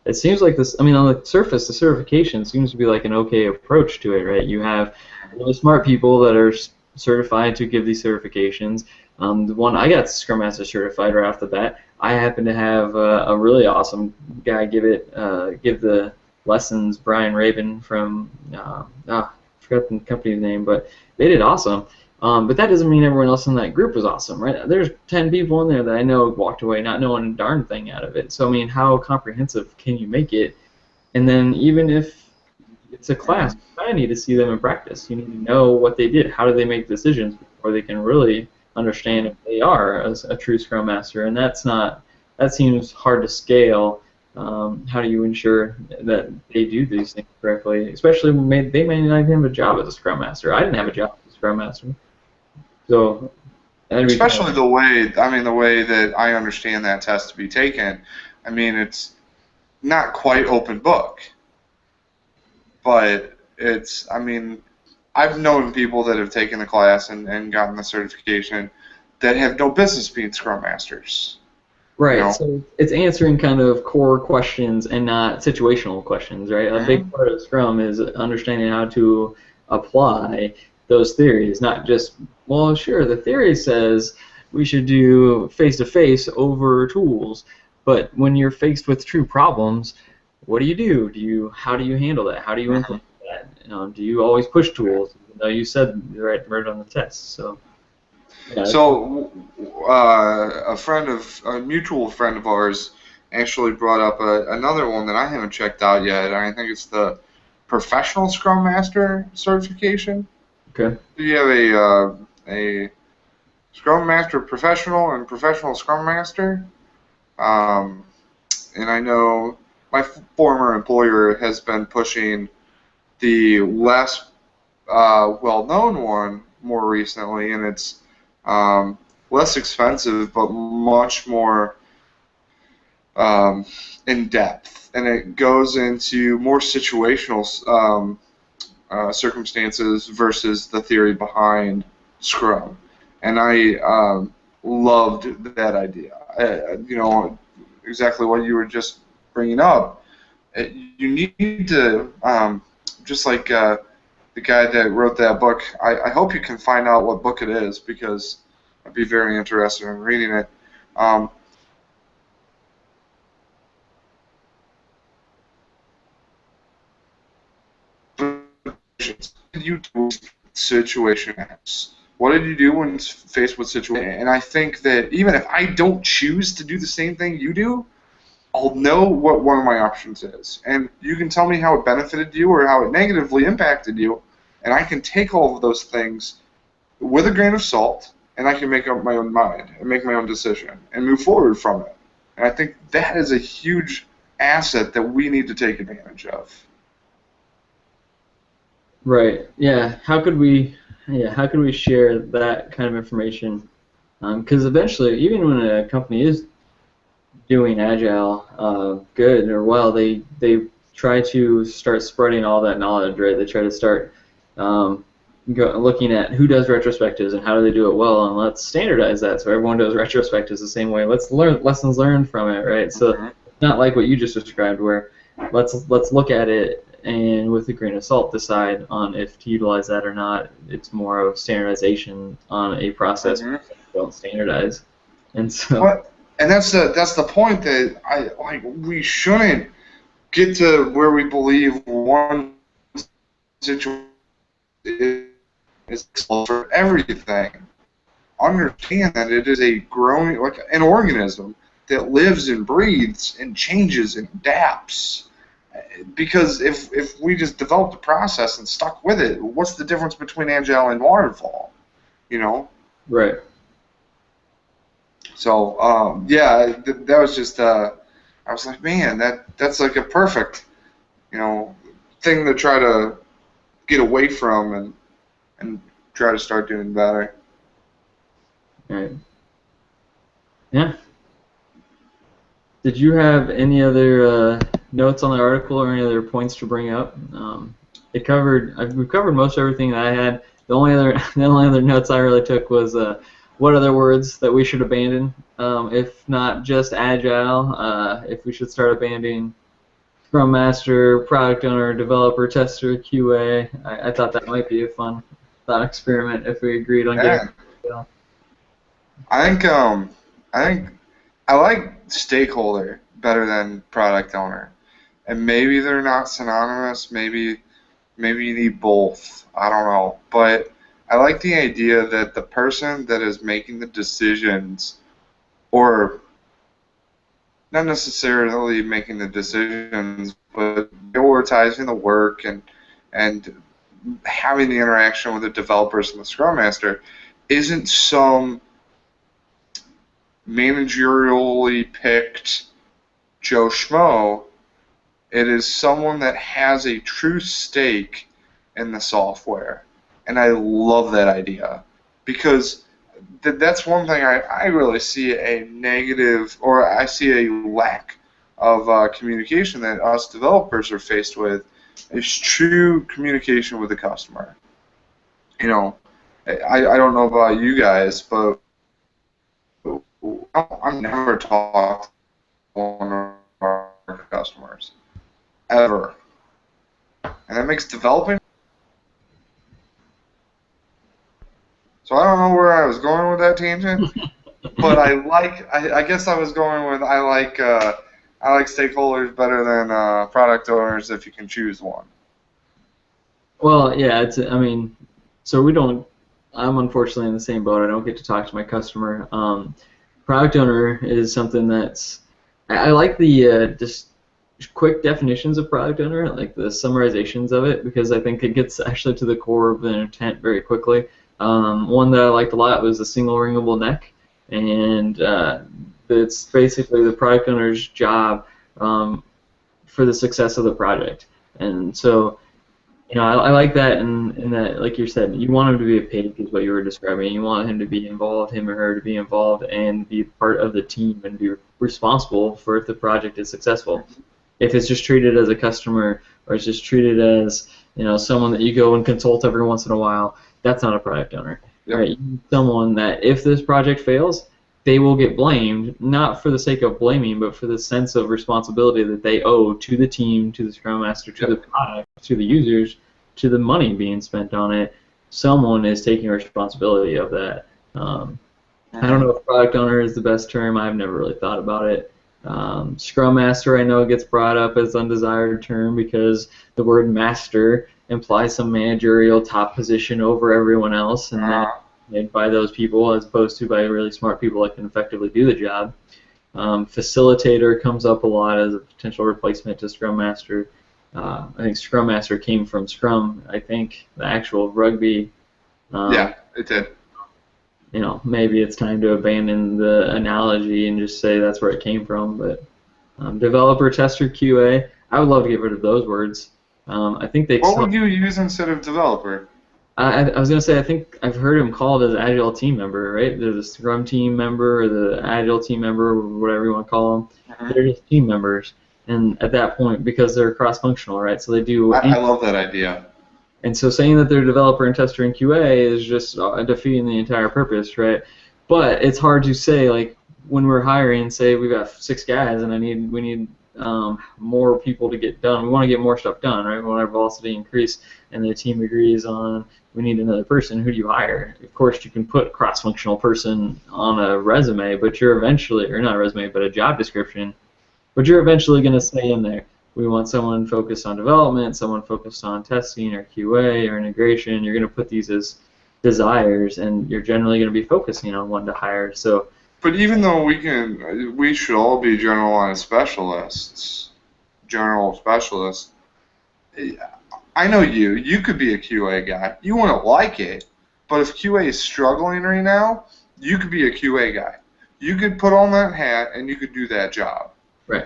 It seems like this. I mean, on the surface, the certification seems to be like an okay approach to it, right? You have really smart people that are certified to give these certifications. The one I got Scrum Master certified right off the bat. I happen to have a really awesome guy give the lessons, Brian Rabin from I forgot the company's name, but they did awesome. But that doesn't mean everyone else in that group was awesome, right? There's 10 people in there that I know walked away not knowing a darn thing out of it. So, I mean, how comprehensive can you make it? And then even if it's a class, you kind of need to see them in practice. You need to know what they did. How do they make decisions before they can really understand if they are a true Scrum Master? And that seems hard to scale. How do you ensure that they do these things correctly? Especially when they may not even have a job as a Scrum Master. I didn't have a job as a Scrum Master. So, especially the way that I understand that test to be taken, I mean, it's not quite open book, but I mean, I've known people that have taken the class and gotten the certification that have no business being Scrum Masters. Right, so it's answering kind of core questions and not situational questions, right? A big part of Scrum is understanding how to apply those theories, not just, well, sure, the theory says we should do face-to-face over tools, but when you're faced with true problems, what do you do? How do you handle that? How do you implement that? Do you always push tools? Even though you said right on the test. So, yeah. So, a mutual friend of ours, actually brought up another one that I haven't checked out yet. And I think it's the professional Scrum Master certification. Okay. Do you have a Scrum Master Professional and Professional Scrum Master? Um, and I know my former employer has been pushing the less well-known one more recently, and it's less expensive but much more in depth, and it goes into more situational circumstances versus the theory behind Scrum. And I loved that idea. Exactly what you were just bringing up. You need to, just like the guy that wrote that book, I hope you can find out what book it is, because I'd be very interested in reading it. What did you do with situation X? What did you do when faced with situation? And I think that even if I don't choose to do the same thing you do, I'll know what one of my options is. And you can tell me how it benefited you or how it negatively impacted you, and I can take all of those things with a grain of salt, and I can make up my own mind and make my own decision and move forward from it. And I think that is a huge asset that we need to take advantage of. Right. Yeah. How could we? Yeah. How could we share that kind of information? Because eventually, even when a company is doing Agile good or well, they try to start spreading all that knowledge. Right. They try to start looking at who does retrospectives and how do they do it well, and let's standardize that so everyone does retrospectives the same way. Let's learn lessons learned from it. Right. So not like what you just described, where let's look at it and with a grain of salt decide on if to utilize that or not. It's more of standardization on a process we don't standardize, and so. And that's the point that we shouldn't get to where we believe one situation is for everything. Understand that it is a growing, like an organism that lives and breathes and changes and adapts. Because if we just developed a process and stuck with it, what's the difference between Agile and waterfall? Right. So yeah, that was just I was like, man, that's like a perfect thing to try to get away from and try to start doing better. Right. Yeah. Did you have any other notes on the article or any other points to bring up? We've covered most everything that I had. The only other notes I really took was what other words that we should abandon, if not just Agile, if we should start abandoning Scrum Master, Product Owner, Developer, Tester, QA. I thought that might be a fun thought experiment if we agreed on getting. I think I like stakeholder better than product owner, and maybe they're not synonymous. Maybe you need both. I don't know, but I like the idea that the person that is making the decisions, or not necessarily making the decisions, but prioritizing the work and having the interaction with the developers and the Scrum Master, isn't some managerially picked Joe Schmo. It is someone that has a true stake in the software. And I love that idea, because that's one thing I really see a negative, or I see a lack of communication that us developers are faced with, is true communication with the customer. I don't know about you guys, but I've never talked to one of our customers, ever. And that makes developing was going with that tangent, but I guess I was going with I like stakeholders better than product owners if you can choose one. Well, yeah, I mean, so we don't. I'm unfortunately in the same boat. I don't get to talk to my customer. Product owner is something that's. I like the just quick definitions of product owner, like the summarizations of it, because I think it gets actually to the core of the intent very quickly. One that I liked a lot was the single ringable neck, and it's basically the product owner's job for the success of the project. And so, I like that, in that, like you said, you want him to be a pig, is what you were describing. You want him to be involved, him or her to be involved, and be part of the team and be responsible for if the project is successful. If it's just treated as a customer, or it's just treated as someone that you go and consult every once in a while, that's not a product owner. Yep. Right? You need someone that if this project fails, they will get blamed, not for the sake of blaming, but for the sense of responsibility that they owe to the team, to the Scrum Master, to the product, to the users, to the money being spent on it. Someone is taking responsibility of that. I don't know if product owner is the best term. I've never really thought about it. Scrum Master, I know, gets brought up as an undesired term because the word master implies some managerial top position over everyone else, and then made by those people as opposed to by really smart people that can effectively do the job. Facilitator comes up a lot as a potential replacement to Scrum Master. I think Scrum Master came from Scrum. I think the actual rugby. Yeah, it did. Maybe it's time to abandon the analogy and just say that's where it came from. But developer, tester, QA, I would love to get rid of those words. I think they. What would you use instead of developer? I was going to say, I think I've heard him called as Agile team member, right? They're the Scrum team member or the Agile team member, or whatever you want to call them. They're just team members. And at that point, because they're cross-functional, right? So they do. I love that idea. And so saying that they're developer and tester and QA is just defeating the entire purpose, right? But it's hard to say, like, when we're hiring, say we've got 6 guys and we need more people to get done. We want to get more stuff done, right? We want our velocity increase, and the team agrees on we need another person. Who do you hire? Of course, you can put cross-functional person on a resume, but you're eventually, or not a resume, but a job description, but you're eventually going to say in there, we want someone focused on development, someone focused on testing or QA or integration. You're going to put these as desires, and you're generally going to be focusing on one to hire. So. But even though we should all be generalized specialists, general specialists. I know you could be a QA guy. You wouldn't like it, but if QA is struggling right now, you could be a QA guy. You could put on that hat and you could do that job. Right.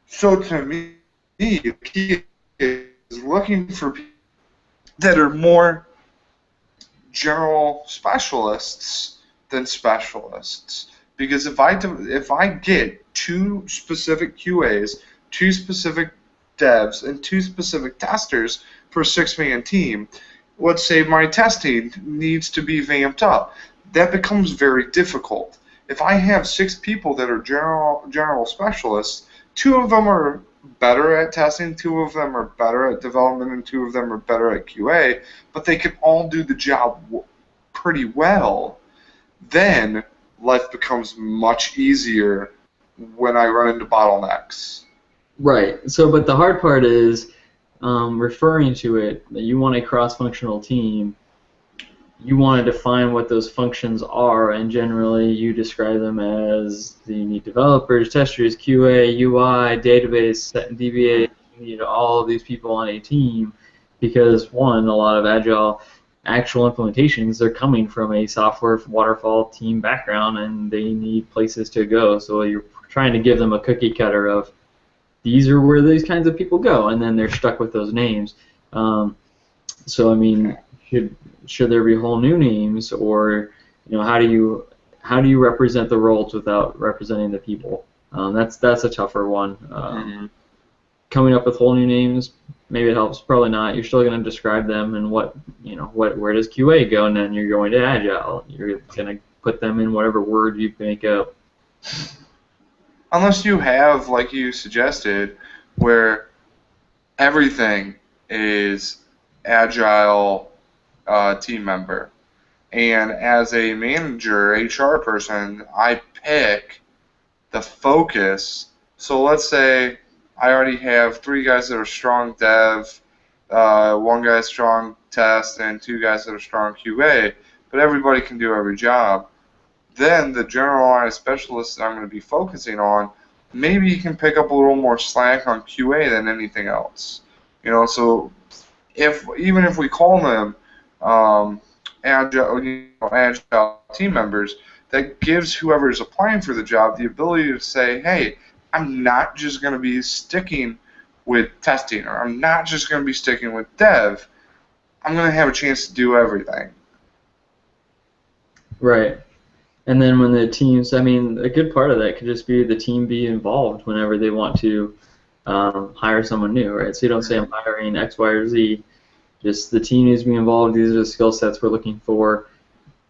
So to me, the key is looking for people that are more general specialists than specialists. Because if I get 2 specific QAs, 2 specific devs, and 2 specific testers for a 6-man team, let's say my testing needs to be vamped up. That becomes very difficult. If I have 6 people that are general specialists, 2 of them are better at testing, 2 of them are better at development, and 2 of them are better at QA, but they can all do the job pretty well, then life becomes much easier when I run into bottlenecks. Right. So, but the hard part is referring to it that you want a cross-functional team. You want to define what those functions are, and generally you describe them as you need developers, testers, QA, UI, database, DBA. You need all of these people on a team because, one, a lot of Agile actual implementations are coming from a software waterfall team background, and they need places to go. So you're trying to give them a cookie cutter of these are where these kinds of people go, and then they're stuck with those names. So I mean, should there be whole new names, or how do you represent the roles without representing the people? That's a tougher one. Coming up with whole new names, maybe it helps. Probably not. You're still going to describe them and where does QA go, and then you're going to Agile. You're going to put them in whatever word you make up. Unless you have, like you suggested, where everything is Agile team member. And as a manager, HR person, I pick the focus. So let's say I already have 3 guys that are strong dev, 1 guy strong test, and 2 guys that are strong QA, but everybody can do every job. Then the generalized specialist that I'm going to be focusing on, maybe he can pick up a little more slack on QA than anything else. So even if we call them agile team members, that gives whoever is applying for the job the ability to say, hey, I'm not just going to be sticking with testing, or I'm not just going to be sticking with dev. I'm going to have a chance to do everything. Right. And then when the teams, I mean, a good part of that could just be the team be involved whenever they want to hire someone new, right? So you don't say I'm hiring X, Y, or Z. Just the team needs to be involved. These are the skill sets we're looking for.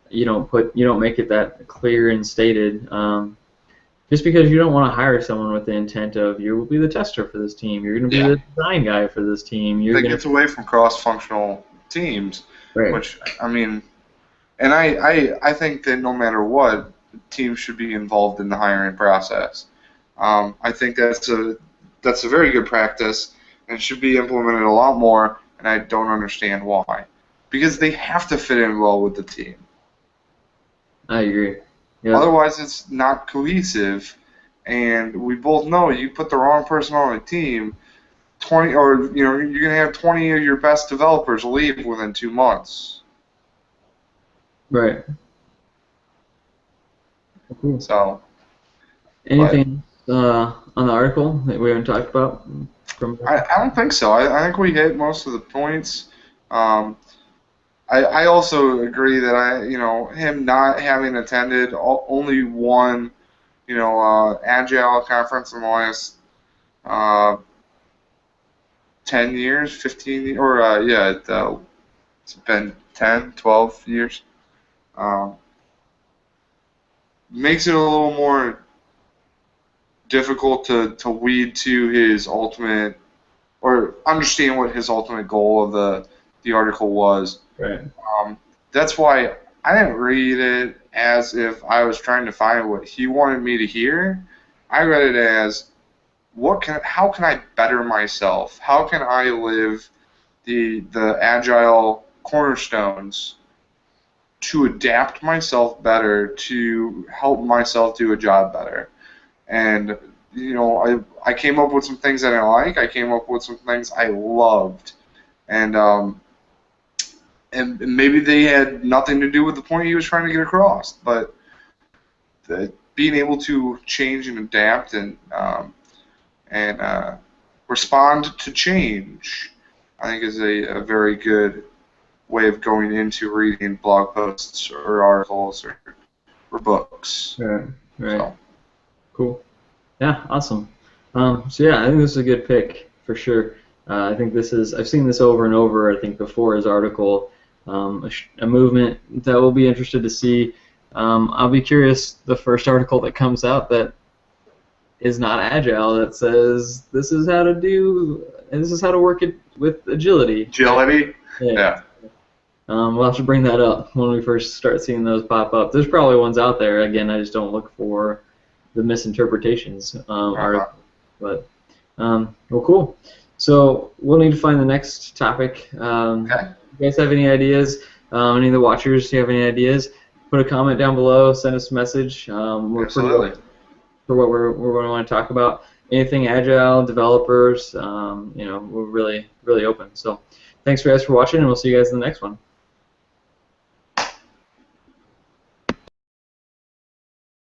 You don't make it that clear and stated. Just because you don't want to hire someone with the intent of you will be the tester for this team, you're going to be the design guy for this team. That gets away from cross-functional teams, right. Which I mean, and I think that no matter what, teams should be involved in the hiring process. I think that's a very good practice and should be implemented a lot more. And I don't understand why, because they have to fit in well with the team. I agree. Yep. Otherwise, it's not cohesive, and we both know you put the wrong person on a team, you're gonna have 20 of your best developers leave within 2 months. Right. Cool. So. Anything on the article that we haven't talked about? I don't think so. I think we hit most of the points. I also agree that him not having attended only one, Agile conference in the last 10 years, 15, or it's been 10, 12 years. Makes it a little more difficult to weed to his ultimate, or understand what his ultimate goal of the article was. Right. That's why I didn't read it as if I was trying to find what he wanted me to hear. I read it as, how can I better myself? How can I live the Agile cornerstones to adapt myself better, to help myself do a job better? And I came up with some things that I like. I came up with some things I loved, and maybe they had nothing to do with the point he was trying to get across. But being able to change and adapt and respond to change, I think, is a very good way of going into reading blog posts or articles or books. Right. So. Cool. Yeah, awesome. So yeah, I think this is a good pick for sure. I think I've seen this over and over, I think, before his article. A movement that we'll be interested to see. I'll be curious, the first article that comes out that is not Agile, that says this is how to work it with agility. Agility? Yeah. We'll have to bring that up when we first start seeing those pop up. There's probably ones out there. Again, I just don't look for the misinterpretations. But well, cool. So we'll need to find the next topic. Okay. You guys have any ideas? Any of the watchers, do you have any ideas? Put a comment down below. Send us a message. Absolutely. For what we're going to want to talk about. Anything Agile, developers, we're really open. So thanks guys for watching, and we'll see you guys in the next one.